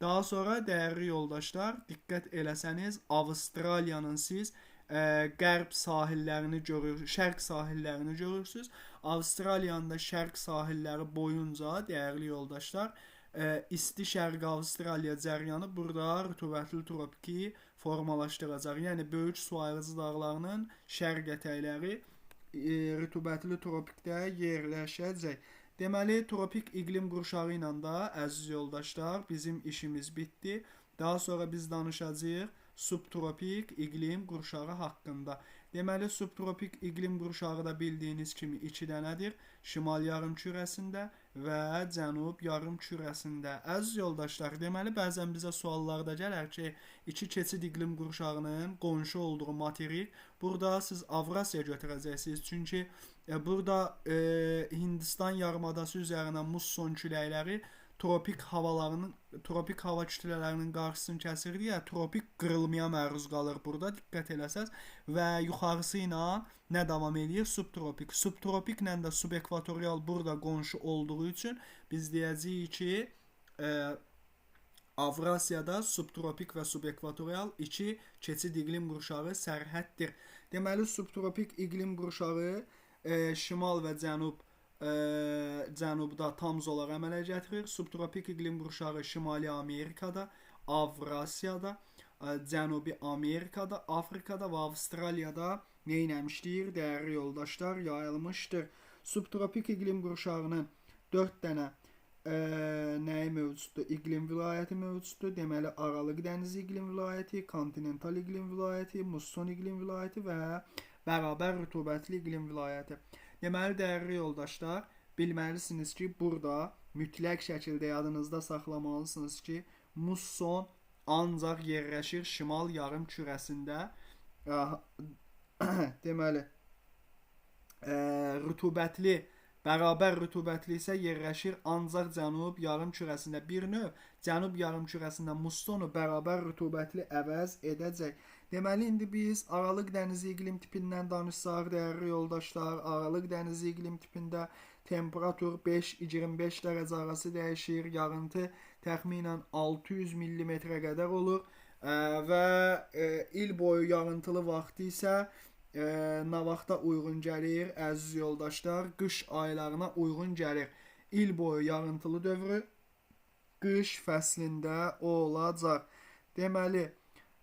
Daha sonra dəyərli yoldaşlar, diqqət eləsəniz Avstraliyanın siz qərb sahillərini görürsünüz, şərq sahillərini görürsünüz. Avstraliyanın da şərq sahilləri boyunca dəyərli yoldaşlar, isti şərq Avstraliya cəryanı burada rütubətli tropiki formalaşdıracaq. Yəni böyük su ayırıcı dağlarının şərq ətəkləri rütubətli tropikdə yerləşəcək. Deməli, tropik iqlim qurşağı ilə də əziz yoldaşlar, bizim işimiz bitdi. Daha sonra biz danışacağıq subtropik iqlim qurşağı haqqında. Deməli, subtropik iqlim qurşağı da bildiyiniz kimi 2 dənədir. Şimal yarımkürəsində və cənub yarımkürəsində. Əziz yoldaşlar, deməli, bəzən bizə suallarda gələr ki, 2 keçid iqlim qurşağının qonşu olduğu materik. Burada siz Avrasiya götürəcəksiniz. Çünki burada Hindistan yarımadası üzərinə musson küləkləri tropik hava kütlələrinin qarşısını kəsir deyə tropik qırılmaya məruz qalır burada, diqqət eləsəz. Və yuxarısı ilə nə davam edir? Subtropik. Subtropiklə də subekvatorial burada qonşu olduğu üçün biz deyəcəyik ki, Avrasiyada subtropik və subekvatorial 2 keçid iqlim qurşağı sərhəddir. Deməli, subtropik iqlim qurşağı şimal və cənubda tam zolaq əmələ gətirir. Subtropik iqlim qurşağı Şimali Amerikada, Avrasiyada, Cənubi Amerikada, Afrikada və Avstraliyada neynəmişdir? Dəyərli yoldaşlar, yayılmışdır. Subtropik iqlim qurşağının 4 dənə nəyi mövcuddur? İqlim vilayəti mövcuddur. Deməli, Aralıq dənizi iqlim vilayəti, kontinental iqlim vilayəti, musson iqlim vilayəti və bərabər rütubətli iqlim vilayəti. Deməli, dəyərli yoldaşlar, bilməlisiniz ki, burada mütləq şəkildə yadınızda saxlamalısınız ki, musson ancaq yerləşir şimal yarım kürəsində. Deməli, rütubətli, bərabər rütubətli isə yerləşir ancaq cənub yarım kürəsində. Bir növ, cənub yarım kürəsində mussonu bərabər rütubətli əvəz edəcək. Deməli, indi biz Aralıq dənizi iqlim tipindən danışsaq, dəyərli yoldaşlar, Aralıq dənizi iqlim tipində temperatur 5-25 dərəcə arası dəyişir, yağıntı təxminən 600 mm-ə qədər olur və il boyu yağıntılı vaxtı isə nə vaxta uyğun gəlir, əziz yoldaşlar, qış aylarına uyğun gəlir. İl boyu yağıntılı dövrü qış fəslində olacaq. Deməli,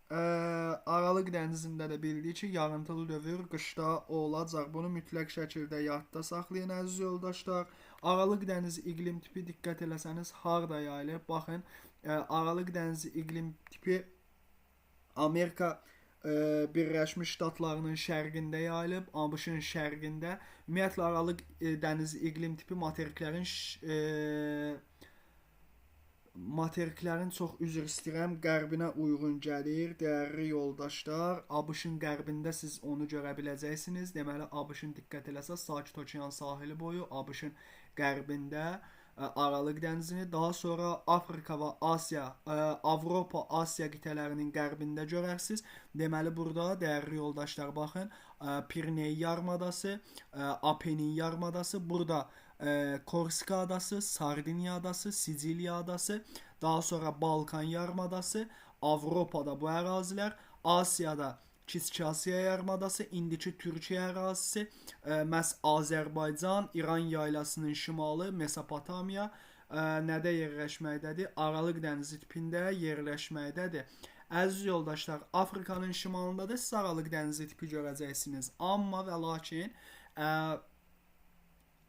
Aralıq dənizində də bildik ki, yağıntılı dövr qışda olacaq. Bunu mütləq şəkildə yadda saxlayın əziz yoldaşlar. Aralıq dənizi iqlim tipi diqqət eləsəniz harda yayılır? Baxın, Aralıq dənizi iqlim tipi Amerika Birləşmiş Ştatlarının şərqində yayılıb, ABŞ-ın şərqində. Ümumiyyətlə, Aralıq dənizi iqlim tipi materiklərin çox üzr istəyirəm, qərbinə uyğun gəlir, dəyərli yoldaşlar. ABŞ-ın qərbində siz onu görə biləcəksiniz. Deməli, ABC-in diqqət eləsəz, Sakit Okean sahili boyu, ABŞ-ın qərbində Aralıq dənizini, daha sonra Afrika və Asiya, Avropa, Asiya qitələrinin qərbində görərsiniz. Deməli, burada dəyərli yoldaşlar, baxın, Piriney yarımadası, Apenin yarımadası, burada Korsika adası, Sardiniya adası, Siciliya adası, daha sonra Balkan yarımadası, Avropada bu ərazilər, Asiyada Kiçik Asiya yarımadası, indiki Türkiyə ərazisi, məhz Azərbaycan, İran yaylasının şimalı, Mesopotamiya nədə yerləşməkdədir? Aralıq dənizi tipində yerləşməkdədir. Əziz yoldaşlar, Afrikanın şimalında da siz Aralıq dənizi tipi görəcəksiniz. Amma və lakin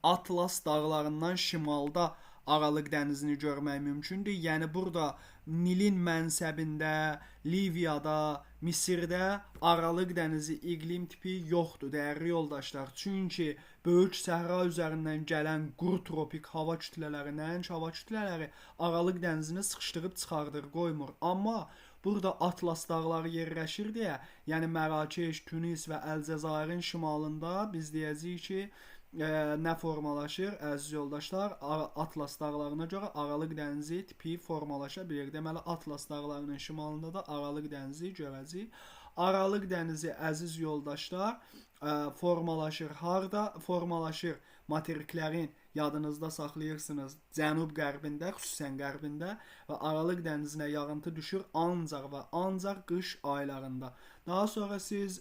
Atlas dağlarından şimalda Aralıq dənizini görmək mümkündür. Yəni burada Nilin mənsəbində, Liviyada, Misirdə Aralıq dənizi iqlim tipi yoxdur dəyərli yoldaşlar. Çünki böyük səhra üzərindən gələn quru tropik hava kütlələri, nəinki hava kütlələri Aralıq dənizini sıxışdırıb çıxardır, qoymur. Amma burada Atlas dağları yerləşir deyə, yəni Mərakeş, Tunis və Əlcəzairin şimalında biz deyəcəyik ki, nə formalaşır əziz yoldaşlar? Atlas dağlarına görə Aralıq dənizi tipi formalaşa bilir. Deməli Atlas dağlarının şimalında da Aralıq dənizi görəcəyik. Aralıq dənizi əziz yoldaşlar formalaşır harda? Formalaşır materiklərin yadınızda saxlayırsınız. Cənub-qərbində, xüsusən qərbində və Aralıq dənizinə yağıntı düşür ancaq və ancaq qış aylarında. Daha sonra siz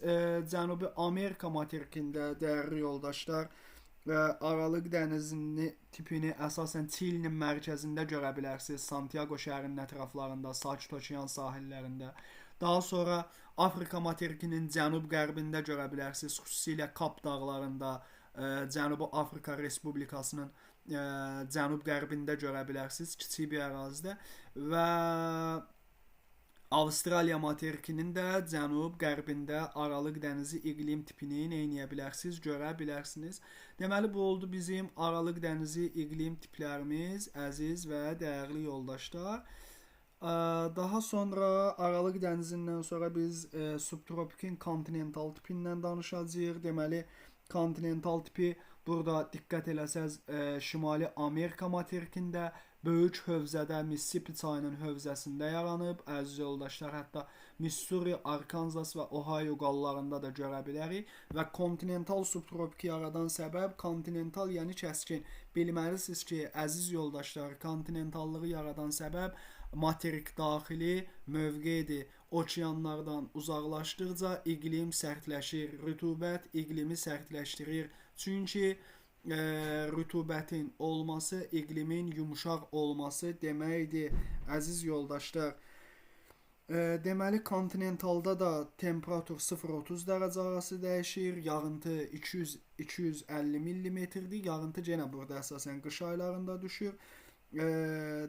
Cənubi Amerika materikində dəyərli yoldaşlar Aralıq dənizinin tipini əsasən Çilinin mərkəzində görə bilərsiniz. Santiago şəhərinin ətraflarında, Sakit Okean sahillərində. Daha sonra Afrika materikinin cənub-qərbində görə bilərsiniz. Xüsusilə Kap dağlarında, Cənubi Afrika Respublikasının cənub-qərbində görə bilərsiniz. Kiçik bir ərazidə və Avstraliya materikinin də cənub-qərbində Aralıq dənizi iqlim tipini neyləyə bilərsiniz, görə bilərsiniz. Deməli, bu oldu bizim Aralıq dənizi iqlim tiplərimiz, əziz və dəyərli yoldaşlar. Daha sonra Aralıq dənizindən sonra biz subtropikin kontinental tipindən danışacağıq. Deməli, kontinental tipi burada diqqət eləsəz Şimali Amerika materikində böyük hövzədə Mississippi çayının hövzəsində yaranıb. Əziz yoldaşlar, hətta Missouri, Arkansas və Ohio qallarında da görə bilərik. Və kontinental subtropiki yaradan səbəb kontinental, yəni kəskin. Bilməlisiniz ki, əziz yoldaşlar, kontinentallığı yaradan səbəb materik daxili mövqedir. Okeanlardan uzaqlaşdıqca iqlim sərtləşir, rütubət iqlimi sərtləşdirir. Çünki rütubətin olması iqlimin yumuşaq olması deməkdir, əziz yoldaşlar. Deməli, kontinentalda da temperatur 0-30 dərəcə arası dəyişir, yağıntı 200-250 mm-dir. Yağıntı yenə burada əsasən qış aylarında düşür.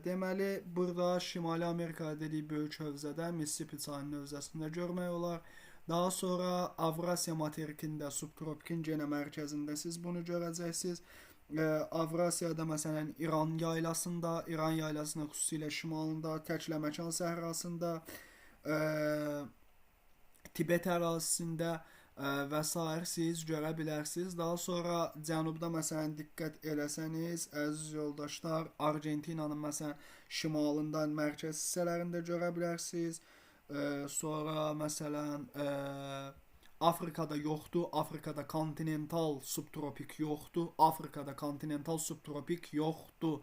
Deməli, burada Şimali Amerika dediyi böyük hövzədə Mississippi çayının hövzəsində görmək olar. Daha sonra Avrasiya materikində subtropikin yenə mərkəzində siz bunu görəcəksiniz. Avrasiyada məsələn İran yaylasında, İran yaylasının xüsusilə şimalında, Təkləməkan səhrasında, Tibet ərazisində və s. siz görə bilərsiniz. Daha sonra cənubda məsələn diqqət eləsəniz, əziz yoldaşlar, Argentinanın məsələn şimalında, mərkəz hissələrində görə bilərsiniz. Sonra məsələn Afrikada yoxdur. Afrikada kontinental subtropik yoxdur. Afrikada kontinental subtropik yoxdur.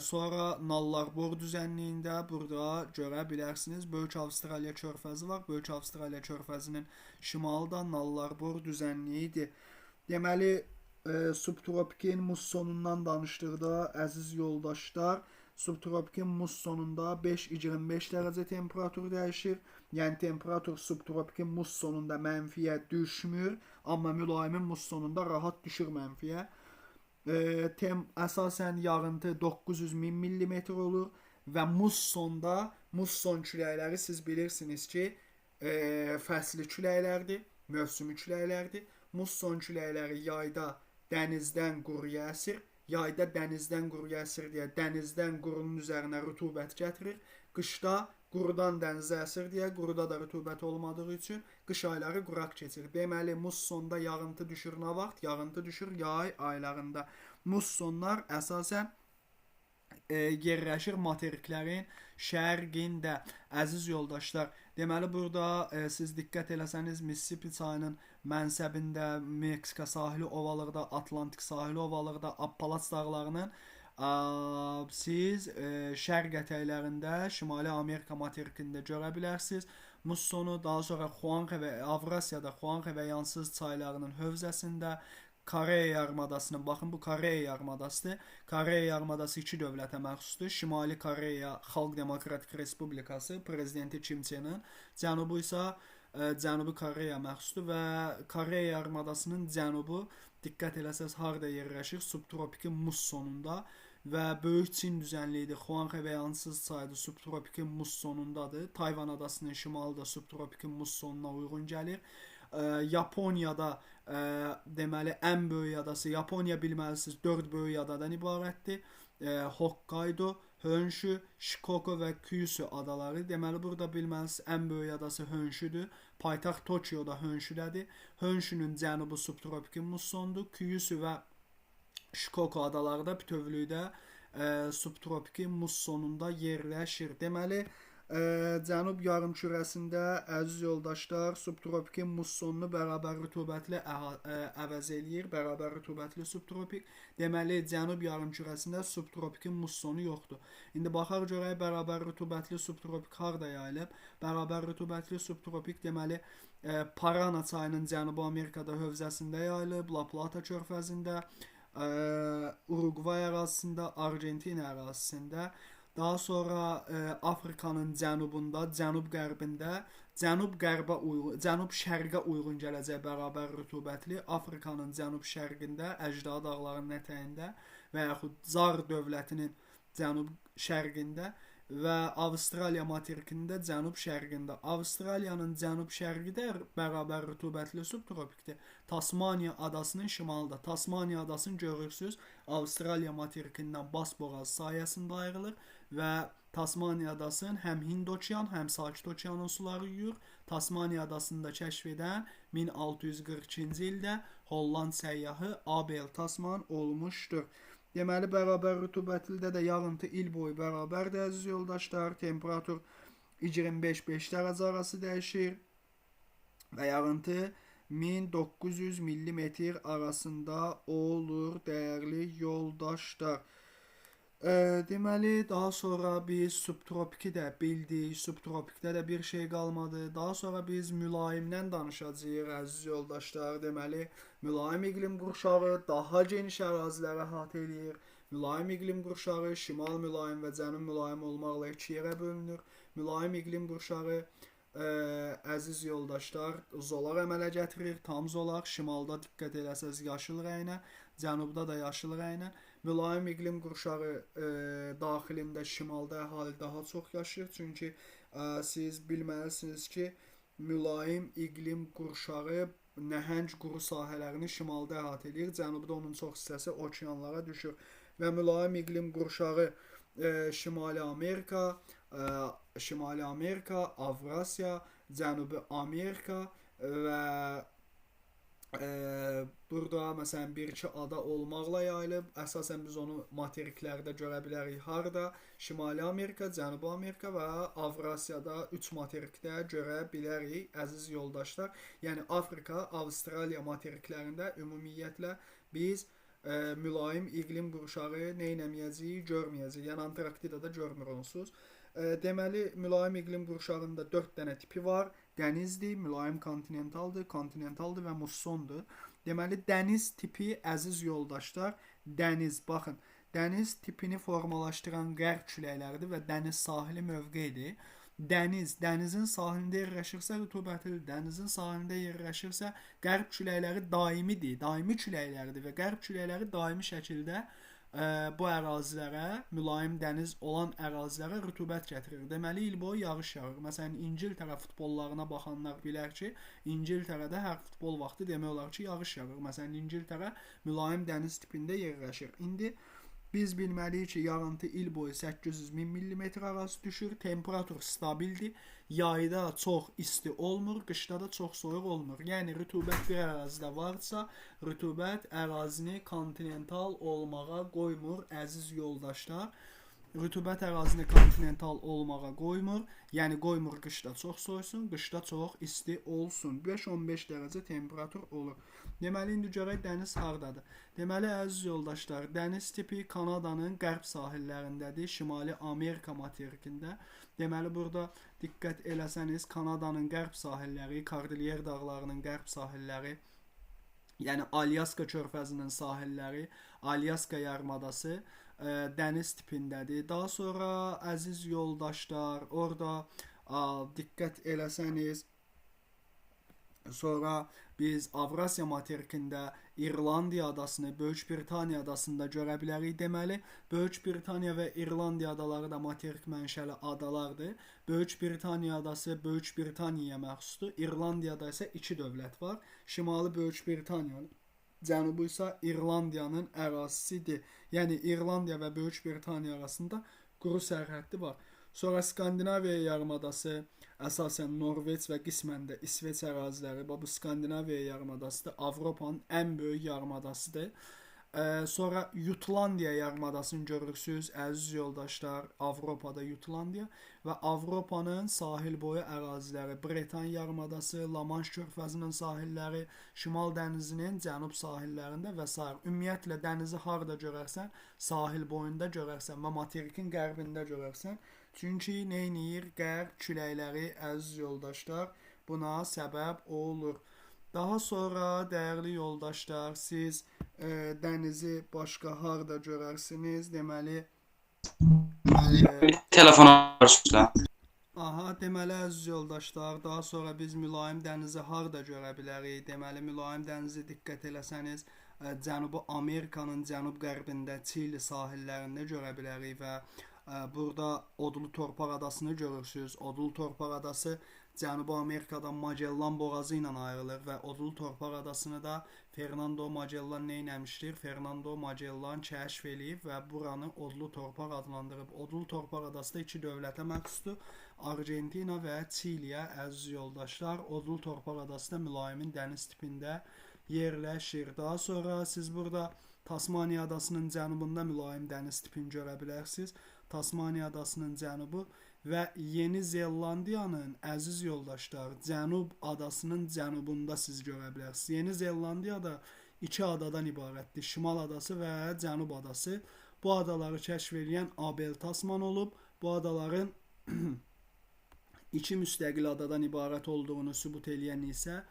Sonra Nallarbor düzənliyində burada görə bilərsiniz. Böyük Avstraliya körfəzi var. Böyük Avstraliya körfəzinin şimalı da Nallarbor düzənliyidir. Deməli, subtropikin mussonundan danışdıqda əziz yoldaşlar, subtropikin mussonunda 5-25 dərəcə temperatur dəyişir. Yəni temperatur subtropikin mussonunda mənfiyə düşmür, amma mülayimin mussonunda rahat düşür mənfiyə. Əsasən yağıntı 900-1000 mm olur və mussonda, musson küləkləri siz bilirsiniz ki, fəsli küləklərdir, mövsümi küləklərdir. Musson küləkləri yayda dənizdən quruya əsir. Yayda dənizdən quruya əsir deyə dənizdən qurunun üzərinə rütubət gətirir. Qışda qurudan dənizə əsir deyə quruda da rütubət olmadığı üçün qış ayları quraq keçir. Deməli, mussonda yağıntı düşür nə vaxt? Yağıntı düşür yay aylarında. Mussonlar əsasən yerləşir materiklərin şərqində. Əziz yoldaşlar, deməli burada siz diqqət eləsəniz Mississippi çayının mənsəbində, Meksika sahili ovalıqda, Atlantik sahili ovalıqda, Appalaç dağlarının siz şərq ətəklərində Şimali Amerika materikində görə bilərsiniz. Mussonu daha sonra Xuanxe və Avrasiyada Xuanxe və Yansız çaylarının hövzəsində, Koreya yarımadasının, baxın bu Koreya yarımadasıdır. Koreya yarımadası iki dövlətə məxsusdur. Şimali Koreya Xalq Demokratik Respublikası, prezidenti Kim Chen-in, cənubu isə Cənubi Koreya məxsusdur və Koreya yarımadasının cənubu diqqət eləsəz harda yerləşir? Subtropikin mussonunda. və böyük Çin düzənliyidir. Xuanxe və yansız çayı subtropikin mussonundadır. Tayvan adasının şimalı da subtropikin mussonuna uyğun gəlir. Yaponiyada deməli ən böyük adası, Yaponiya bilməlisiniz 4 böyük adadan ibarətdir. Hokkaido, Honshu, Shikoku və Kyushu adaları. Deməli burada bilməlisiniz ən böyük adası Honshudur. Paytaxt Tokyo da Honshudədir. Honshunun cənubu subtropikin mussondur. Kyushu və Shikoku adaları da bütövlükdə subtropikin mussonunda yerləşir. Deməli Cənub yarımkürəsində əziz yoldaşlar subtropikin mussonunu bərabər rütubətli əvəz eləyir. Bərabər rütubətli subtropik. Deməli Cənub yarımkürəsində subtropikin mussonu yoxdur. İndi baxaq görək bərabər rütubətli subtropik harda yayılıb. Bərabər rütubətli subtropik deməli Parana çayının Cənubi Amerikada hövzəsində yayılıb, La Plata körfəzində, Uruguay ərazisində, Argentina ərazisində. Daha sonra Afrikanın cənubunda, cənub-qərbində, cənub-şərqə uyğun gələcək bərabər rütubətli, Afrikanın cənub-şərqində, Əjda dağlarının ətəyində və yaxud Zar dövlətinin cənub-şərqində və Avstraliya materikində cənub-şərqində. Avstraliyanın cənub-şərqi də bərabər rütubətli subtropikdir. Tasmaniya adasının şimalında. Tasmaniya adasını görürsünüz, Avstraliya materikindən Basboğaz sayəsində ayrılır və Tasmaniya adasını həm Hind okean, həm Sakit okeanın suları yuyur. Tasmaniya adasını da kəşf edən 1642-ci ildə Holland səyyahı Abel Tasman olmuşdur. Deməli, bərabər rütubətlidə də yağıntı il boyu bərabərdir, əziz yoldaşlar. Temperatur 25-5 dərəcə arası dəyişir və yağıntı 1900 mm arasında olur, dəyərli yoldaşlar. Deməli, daha sonra biz subtropiki də bildik, subtropikdə də bir şey qalmadı. Daha sonra biz mülayimdən danışacağıq, əziz yoldaşlar. Deməli, mülayim iqlim qurşağı daha geniş ərazilərə əhatə edir. Mülayim iqlim qurşağı şimal mülayim və cənub mülayim olmaqla iki yerə bölünür. Mülayim iqlim qurşağı əziz yoldaşlar zolaq əmələ gətirir, tam zolaq. Şimalda diqqət eləsəz yaşıl rənglə, cənubda da yaşıl rənglə. Mülayim iqlim qurşağı daxilində şimalda əhali daha çox yaşayır. Çünki siz bilməlisiniz ki, mülayim iqlim qurşağı nəhəng quru sahələrini şimalda əhatə edir. Cənubda onun çox hissəsi okeanlara düşür. Və mülayim iqlim qurşağı Şimali Amerika, Avrasiya, Cənubi Amerika və burada məsələn bir-iki ada olmaqla yayılıb. Əsasən biz onu materiklərdə görə bilərik. Harda? Şimali Amerika, Cənubi Amerika və Avrasiyada 3 materikdə görə bilərik, əziz yoldaşlar. Yəni Afrika, Avstraliya materiklərində ümumiyyətlə biz mülayim iqlim qurşağı neynəməyəcəyik, görməyəcəyik. Yəni Antarktidada görmür onsuz. Deməli, mülayim iqlim qurşağında 4 dənə tipi var. Dənizdir, mülayim kontinentaldır və mussondur. Deməli, dəniz tipi, əziz yoldaşlar, baxın, dəniz tipini formalaşdıran qərb küləkləridir və dəniz sahili mövqeyidir. Dənizin sahilində yerləşirsə rütubətlidir, dənizin sahilində yerləşirsə qərb küləkləri daimidir, daimi küləklərdir və qərb küləkləri daimi şəkildə bu ərazilərə, mülayim dəniz olan ərazilərə rütubət gətirir. Deməli, il boyu yağış yağır. Məsələn, İngiltərə futbollarına baxanlar bilər ki, İngiltərədə hər futbol vaxtı demək olar ki, yağış yağır. Məsələn, İngiltərə mülayim dəniz tipində yerləşir. İndi biz bilməliyik ki, yağıntı il boyu 800-1000 mm arası düşür. Temperatur stabildir. Yayda çox isti olmur, qışda da çox soyuq olmur. Yəni, rütubət bir ərazidə varsa, rütubət ərazini kontinental olmağa qoymur, əziz yoldaşlar. Rütubət ərazini kontinental olmağa qoymur. Yəni, qoymur qışda çox soysun, qışda çox isti olsun. 5-15 dərəcə temperatur olur. Deməli, indi görək dəniz hardadır. Deməli, əziz yoldaşlar, dəniz tipi Kanadanın qərb sahillərindədir, Şimali Amerika materikində. Deməli, burada diqqət eləsəniz, Kanadanın qərb sahilləri, Kordilyer dağlarının qərb sahilləri, yəni Alyaska körfəzinin sahilləri, Alyaska yarımadası dəniz tipindədir. Daha sonra, əziz yoldaşlar, orada diqqət eləsəniz, Sonra biz Avrasiya materikində İrlandiya adasını, Böyük Britaniya adasında görə bilərik. Deməli, Böyük Britaniya və İrlandiya adaları da materik mənşəli adalardır. Böyük Britaniya adası Böyük Britaniyaya məxsusdur. İrlandiyada isə iki dövlət var. Şimali Böyük Britaniya, cənubu isə İrlandiyanın ərazisidir. Yəni İrlandiya və Böyük Britaniya arasında quru sərhəddi var. Sonra Skandinaviya yarımadası əsasən Norveç və qismən də İsveç əraziləri, bu Skandinaviya yarımadası da Avropanın ən böyük yarımadasıdır. Sonra Jutlandiya yarımadasını görürsünüz, əziz yoldaşlar, Avropada Jutlandiya və Avropanın sahil boyu əraziləri, Bretan yarımadası, La-Manş körfəzinin sahilləri, Şimal dənizinin cənub sahillərində və s. Ümumiyyətlə dənizi harda görərsən, sahil boyunda görərsən və materikin qərbində görərsən. Çünki neyniyir? Qərb küləkləri, əziz yoldaşlar, buna səbəb olur. Daha sonra, dəyərli yoldaşlar, siz dənizi başqa harda görərsiniz? Deməli, telefona var. aha, deməli əziz yoldaşlar, daha sonra biz mülayim dənizi harda görə bilərik? Deməli, mülayim dənizi diqqət eləsəniz, Cənubi Amerikanın cənub-qərbində Çili sahillərində görə bilərik və burada Odlu Torpaq adasını görürsünüz. Odlu Torpaq adası Cənubi Amerikadan Magellan boğazı ilə ayrılır və Odlu Torpaq adasını da Fernando Magellan neyləmişdir? Fernando Magellan kəşf eləyib və buranı Odlu Torpaq adlandırıb. Odlu Torpaq adası da iki dövlətə məxsusdur. Argentina və Çiliyə, əziz yoldaşlar. Odlu Torpaq adası da mülayimin dəniz tipində yerləşir. Daha sonra siz burada Tasmaniya adasının cənubunda mülayim dəniz tipini görə bilərsiniz. Tasmaniya adasının cənubu və Yeni Zelandiyanın, əziz yoldaşlar, cənub adasının cənubunda siz görə bilərsiniz. Yeni Zelandiya da iki adadan ibarətdir. Şimal adası və cənub adası. Bu adaları kəşf edən Abel Tasman olub. Bu adaların iki müstəqil adadan ibarət olduğunu sübut edən isə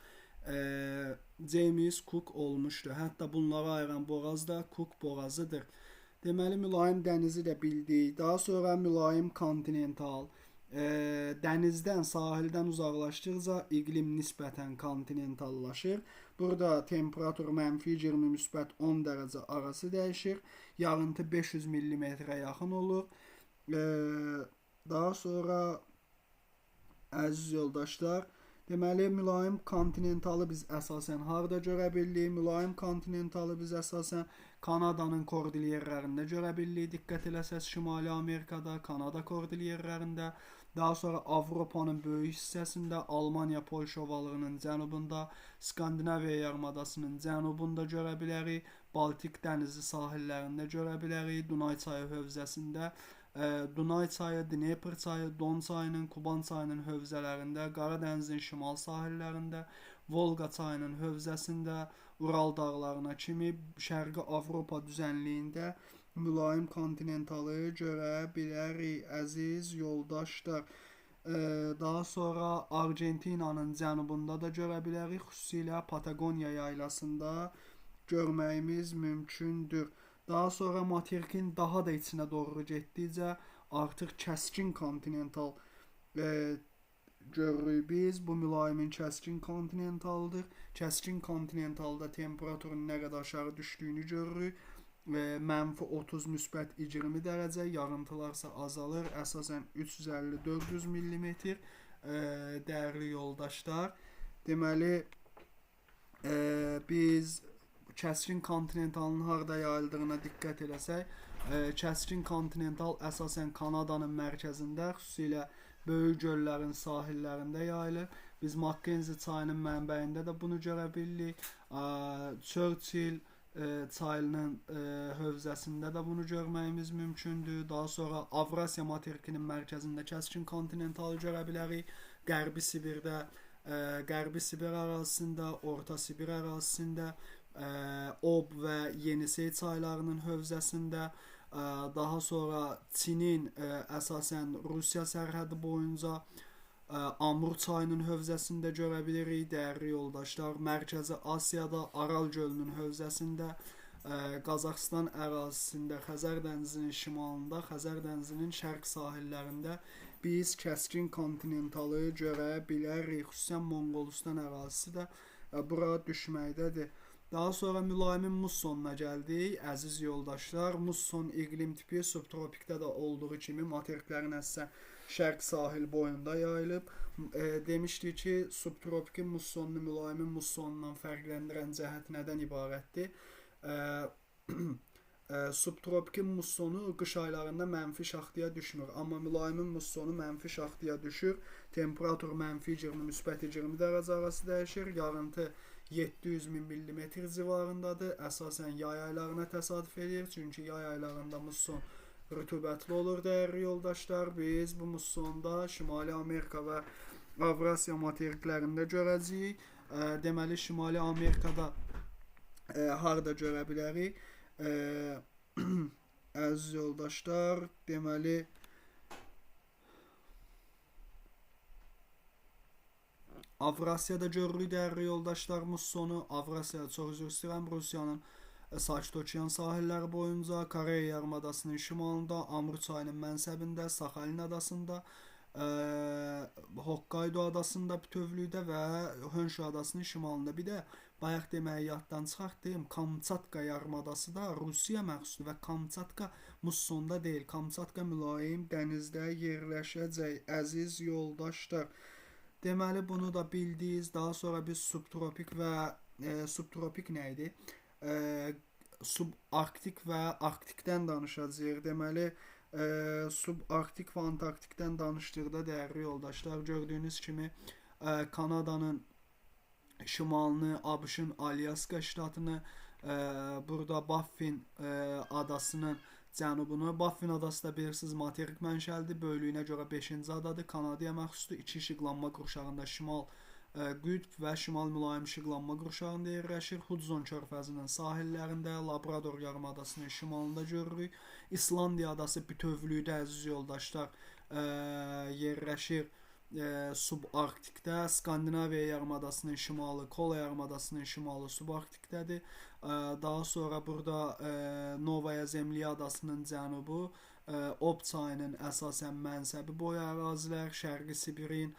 James Cook olmuşdur. Hətta bunları ayıran boğaz da Cook boğazıdır. Deməli, mülayim dənizi də bildik. Daha sonra mülayim kontinental. Dənizdən, sahildən uzaqlaşdıqca iqlim nisbətən kontinentallaşır. Burada temperatur -20 müsbət 10 dərəcə arası dəyişir. Yağıntı 500 mm-ə yaxın olur. Daha sonra əziz yoldaşlar, deməli, mülayim kontinentalı biz əsasən harda görə bildik? Mülayim kontinentalı biz əsasən Kanadanın kordilyerlərində görə bildik. Diqqət eləsəz, Şimali Amerikada, Kanada kordilyerlərində, daha sonra Avropanın böyük hissəsində, Almaniya Polşa ovalığının cənubunda, Skandinaviya yarımadasının cənubunda görə bilərik. Baltik dənizi sahillərində görə bilərik. Dunay çayı hövzəsində, Dunay çayı, Dnepr çayı, Don çayının, Kuban çayının hövzələrində, Qara dənizin şimal sahillərində, Volqa çayının hövzəsində, Ural dağlarına kimi Şərqi Avropa düzənliyində mülayim kontinentalı görə bilərik, əziz yoldaşlar. Daha sonra Argentinanın cənubunda da görə bilərik, xüsusilə Patagoniya yaylasında görməyimiz mümkündür. Daha sonra materikin daha da içinə doğru getdikcə artıq kəskin kontinental görürük biz. Bu mülayimin kəskin kontinentaldır. Kəskin kontinentalda temperaturun nə qədər aşağı düşdüyünü görürük. -30 müsbət 20 dərəcə, yağıntılarsa azalır. Əsasən 350-400 mm. Dəyərli yoldaşlar, deməli biz kəskin kontinentalın harda yayıldığına diqqət eləsək, kəskin kontinental əsasən Kanadanın mərkəzində, xüsusilə böyük göllərin sahillərində yayılır. Biz Mackenzie çayının mənbəyində də bunu görə bilirik. Churchill çayının hövzəsində də bunu görməyimiz mümkündür. Daha sonra Avrasiya materikinin mərkəzində kəskin kontinentalı görə bilərik. Qərbi Sibirdə, Qərbi Sibir ərazisində, Orta Sibir ərazisində, Ob və Yenisey çaylarının hövzəsində, daha sonra Çinin əsasən Rusiya sərhədi boyunca Amur çayının hövzəsində görə bilirik, dəyərli yoldaşlar. Mərkəzi Asiyada Aral gölünün hövzəsində, Qazaxıstan ərazisində, Xəzər dənizinin şimalında, Xəzər dənizinin şərq sahillərində biz kəskin kontinentalı görə bilərik. Xüsusən Monqolistan ərazisi də bura düşməkdədir. Daha sonra mülayim mussonuna gəldik, əziz yoldaşlar. Musson iqlim tipi subtropikdə də olduğu kimi materiklərin əsas şərq sahil boyunda yayılıb. Demişdik ki, subtropiki mussonunu mülayim mussonundan fərqləndirən cəhət nədən ibarətdir? Subtropiki mussonu qış aylarında mənfi şaxtaya düşmür, amma mülayim mussonu mənfi şaxtaya düşür. Temperatur mənfi 20, müsbət 20 dərəcə arası dəyişir. Yağıntı 700 min millimetr civarındadır. Əsasən yay aylarına təsadüf edir, çünki yay aylarında musson rütubətli olur dəyərli yoldaşlar. Biz bu mussonda Şimali Amerika və Avrasiya materiklərində görəcəyik. Deməli, Şimali Amerikada harda görə bilərik? Əziz yoldaşlar, deməli Avrasiyada görürük dəyərli yoldaşlar mussonu. Avrasiyada çox üzr istəyirəm, Rusiyanın Sakit Okean sahilləri boyunca, Koreya yarımadasının şimalında, Amur çayının mənsəbində, Saxalin adasında, Hokkaido adasında bütövlükdə və Honshu adasının şimalında. Bir də bayaq deməyi yaddan çıxartdım, Kamçatka yarımadası da Rusiya məxsusdur və Kamçatka mussonda deyil. Kamçatka mülayim dənizdə yerləşəcək, əziz yoldaşlar. Deməli, bunu da bildiniz. Daha sonra biz subtropik və subtropik nə idi? Subarktik və arktikdən danışacağıq. Deməli, subarktik və antarktikdən danışdıqda dəyərli yoldaşlar, gördüyünüz kimi Kanadanın şimalını, ABŞ-ın Alyaska ştatını, burada Baffin adasının cənubunu, Baffin adası da bilirsiniz materik mənşəlidir, böyüklüyünə görə 5-ci adadır, Kanadaya məxsusdur. İki işıqlanma qurşağında şimal qütb və şimal mülayim işıqlanma qurşağında yerləşir. Hudson körfəzinin sahillərində, Labrador yarımadasının şimalında görürük. İslandiya adası bütövlükdə əziz yoldaşlar yerləşir subarktikdə. Skandinaviya yarımadasının şimalı, Kola yarımadasının şimalı subarktikdədir. Daha sonra burada Novaya Zemlya adasının cənubu, Ob çayının əsasən mənsəbi boyu ərazilər, Şərqi Sibirin,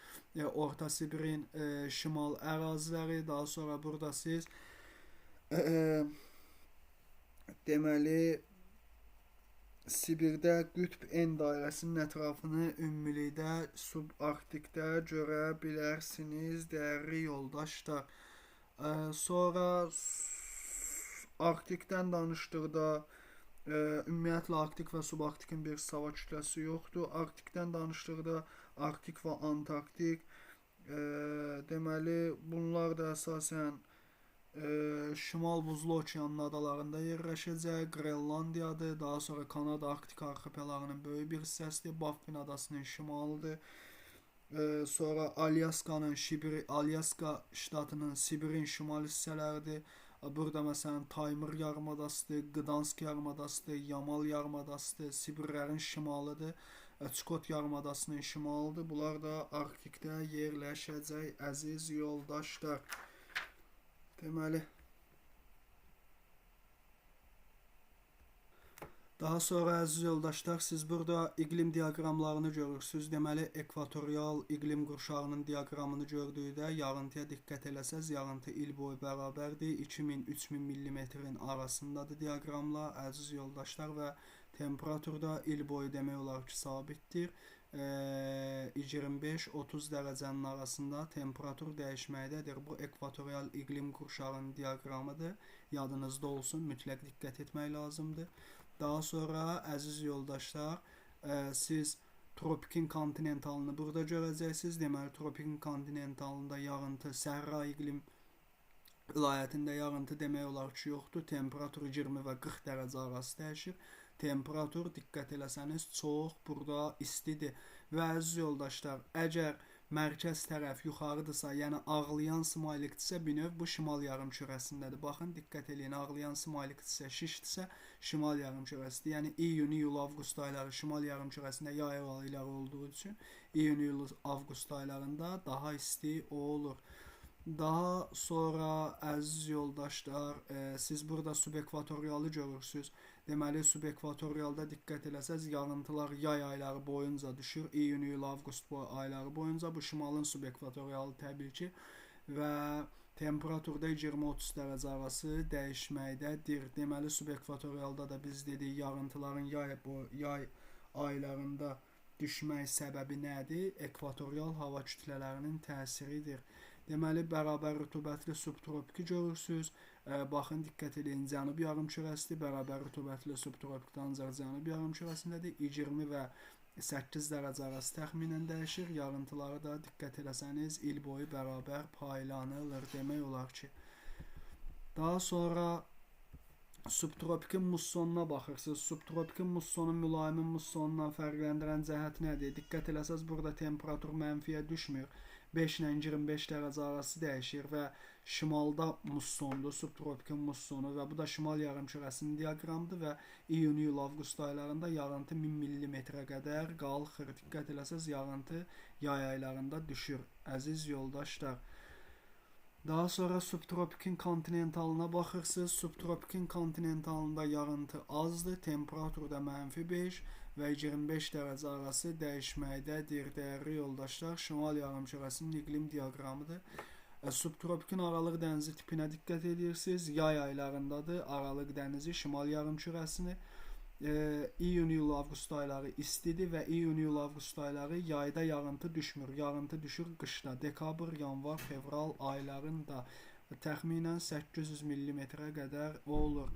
Orta Sibirin şimal əraziləri. Daha sonra burada siz deməli Sibirdə qütb en dairəsinin ətrafını ümumilikdə subarktikdə görə bilərsiniz dəyərli yoldaşlar. Sonra Arktikdən danışdıqda ümumiyyətlə Arktik və subarktikin bir hava kütləsi yoxdur. Arktikdən danışdıqda Arktik və Antarktik, deməli bunlar da əsasən Şimal Buzlu Okeanın adalarında yerləşəcək. Qrenlandiyadır. Daha sonra Kanada Arktik arxipelagının böyük bir hissəsidir. Baffin adasının şimalıdır. Sonra Alyaska ştatının Sibirin şimal hissələridir. Burada məsələn Taymır yarımadasıdır, Qdansk yarımadasıdır, Yamal yarımadasıdır, Sibirlərin şimalıdır, Çukot yarımadasının şimalıdır. Bunlar da Arktikdə yerləşəcək əziz yoldaşlar. Deməli, daha sonra əziz yoldaşlar, siz burada iqlim diaqramlarını görürsünüz. Deməli, ekvatorial iqlim qurşağının diaqramını gördükdə yağıntıya diqqət eləsəz, yağıntı il boyu bərabərdir. 2000-3000 millimetrin arasındadır diaqramlar, əziz yoldaşlar, və temperatur da il boyu demək olar ki, sabitdir. 25-30 dərəcənin arasında temperatur dəyişməkdədir. Bu ekvatorial iqlim qurşağının diaqramıdır. Yadınızda olsun, mütləq diqqət etmək lazımdır. Daha sonra əziz yoldaşlar, siz tropikin kontinentalını burada görəcəksiniz. Deməli, tropikin kontinentalında yağıntı, səhra iqlim vilayətində yağıntı demək olar ki, yoxdur. Temperatur 20 və 40 dərəcə arası dəyişir. Temperatur, diqqət eləsəniz, çox burada istidir. Və əziz yoldaşlar, əgər mərkəz tərəf yuxarıdırsa, yəni ağlayan smaylikdirsə, bir növ bu şimal yarımkürəsindədir. Baxın, diqqət eləyin, ağlayan smaylikdirsə, şişdirsə, şimal yarımkürəsidir. Yəni iyun, iyul, avqust ayları şimal yarımkürəsində yay ayları olduğu üçün iyun, iyul, avqust aylarında daha isti olur. Daha sonra əziz yoldaşlar, siz burada subekvatorialı görürsünüz. Deməli, subekvatorialda diqqət eləsəz, yağıntılar yay ayları boyunca düşür. İyun, iyul, avqust ayları boyunca. Bu şimalın subekvatorialı təbii ki. Və temperaturda 20-30 dərəcə arası dəyişməkdədir. Deməli, subekvatorialda da biz dedik, yağıntıların yay aylarında düşmək səbəbi nədir? Ekvatorial hava kütlələrinin təsiridir. Deməli, bərabər rütubətli subtropiki görürsünüz. Baxın, diqqət edin, cənub yarımkürəsidir. Bərabər rütubətli subtropikdə ancaq cənub yarımkürəsindədir. 20 və 8 dərəcə arası təxminən dəyişir. Yağıntıları da diqqət eləsəniz il boyu bərabər paylanılır demək olar ki. Daha sonra subtropikin mussonuna baxırsınız. Subtropikin mussonu mülayimin mussonundan fərqləndirən cəhət nədir? Diqqət eləsəz, burada temperatur mənfiyə düşmür. 5 ilə 25 dərəcə arası dəyişir və şimalda mussondur, subtropikin mussonu və bu da şimal yarımkürəsinin diaqramıdır və iyun, iyul, avqust aylarında yağıntı 1000 millimetrə qədər qalxır. Diqqət eləsəz, yağıntı yay aylarında düşür, əziz yoldaşlar. Daha sonra subtropikin kontinentalına baxırsınız. Subtropikin kontinentalında yağıntı azdır, temperaturda -5 və 25 dərəcə arası dəyişməkdədir, dəyərli yoldaşlar. Şimal yarımkürəsinin iqlim diaqramıdır. Subtropikin Aralıq dənizi tipinə diqqət edirsiniz. Yay aylarındadır Aralıq dənizi, şimal yarımkürəsini. İyun, iyul, avqust ayları istidir və iyun, iyul, avqust ayları yayda yağıntı düşmür. Yağıntı düşür qışda, dekabr, yanvar, fevral aylarında təxminən 800 millimetrə qədər olur.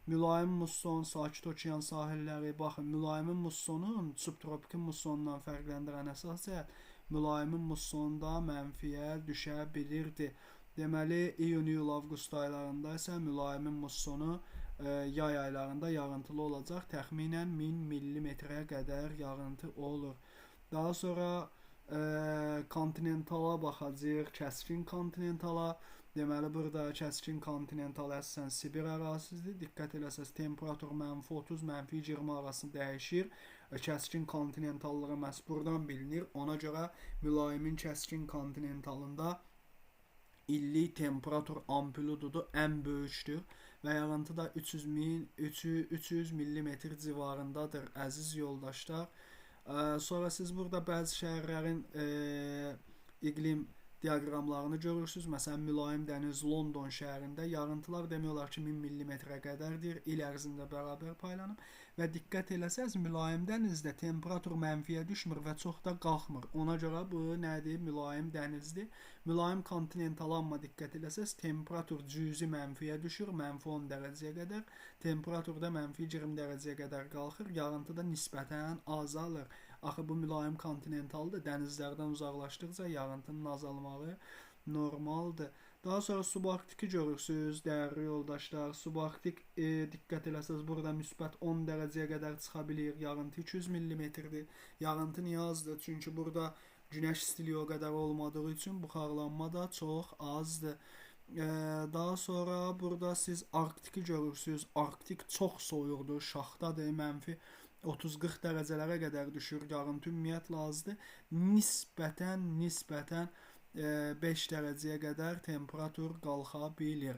Mülayim musson, sakit okean sahilləri, baxın, mülayimin mussonun subtropikin mussonundan fərqləndirən əsas cəhət, mülayimin mussonda mənfiyə düşə bilirdi. Deməli, iyun, iyul, avqust aylarında isə mülayimin mussonu yay aylarında yağıntılı olacaq. Təxminən 1000 millimetrə qədər yağıntı olur. Daha sonra kontinentala baxacağıq, kəskin kontinentala. Deməli, burada kəskin kontinental əsasən Sibir ərazisidir. Diqqət eləsəz, temperatur -30, -20 arası dəyişir. Kəskin kontinentallığı məhz buradan bilinir. Ona görə mülayimin kəskin kontinentalında illik temperatur amplitudu ən böyükdür və yağıntı da 300 millimetr civarındadır, əziz yoldaşlar. Sonra siz burada bəzi şəhərlərin iqlim diaqramlarını görürsünüz. Məsələn, mülayim dəniz London şəhərində yağıntılar demək olar ki 1000 millimetrə qədərdir, il ərzində bərabər paylanıb və diqqət eləsəz, mülayim dənizdə temperatur mənfiyə düşmür və çox da qalxmır. Ona görə bu nədir? Mülayim dənizdir. Mülayim kontinentala amma diqqət eləsəz, temperatur cüzi mənfiyə düşür, -10 dərəcəyə qədər, temperatur da -20 dərəcəyə qədər qalxır, yağıntı da nisbətən azalır. Axı bu mülayim kontinentaldır, dənizlərdən uzaqlaşdıqca yağıntının azalmağı normaldır. Daha sonra subarktiki görürsünüz, dəyərli yoldaşlar. Subarktik diqqət eləsəz, burada müsbət 10 dərəcəyə qədər çıxa bilir, yağıntı 200 millimetrdir. Yağıntı niyə azdır? Çünki burada günəş istiliyi o qədər olmadığı üçün buxarlanma da çox azdır. Daha sonra burada siz Arktiki görürsünüz. Arktik çox soyuqdur, şaxtadır, -30-40 dərəcələrə qədər düşür. Yağıntı ümumiyyətlə azdır. Nisbətən 5 dərəcəyə qədər temperatur qalxa bilir.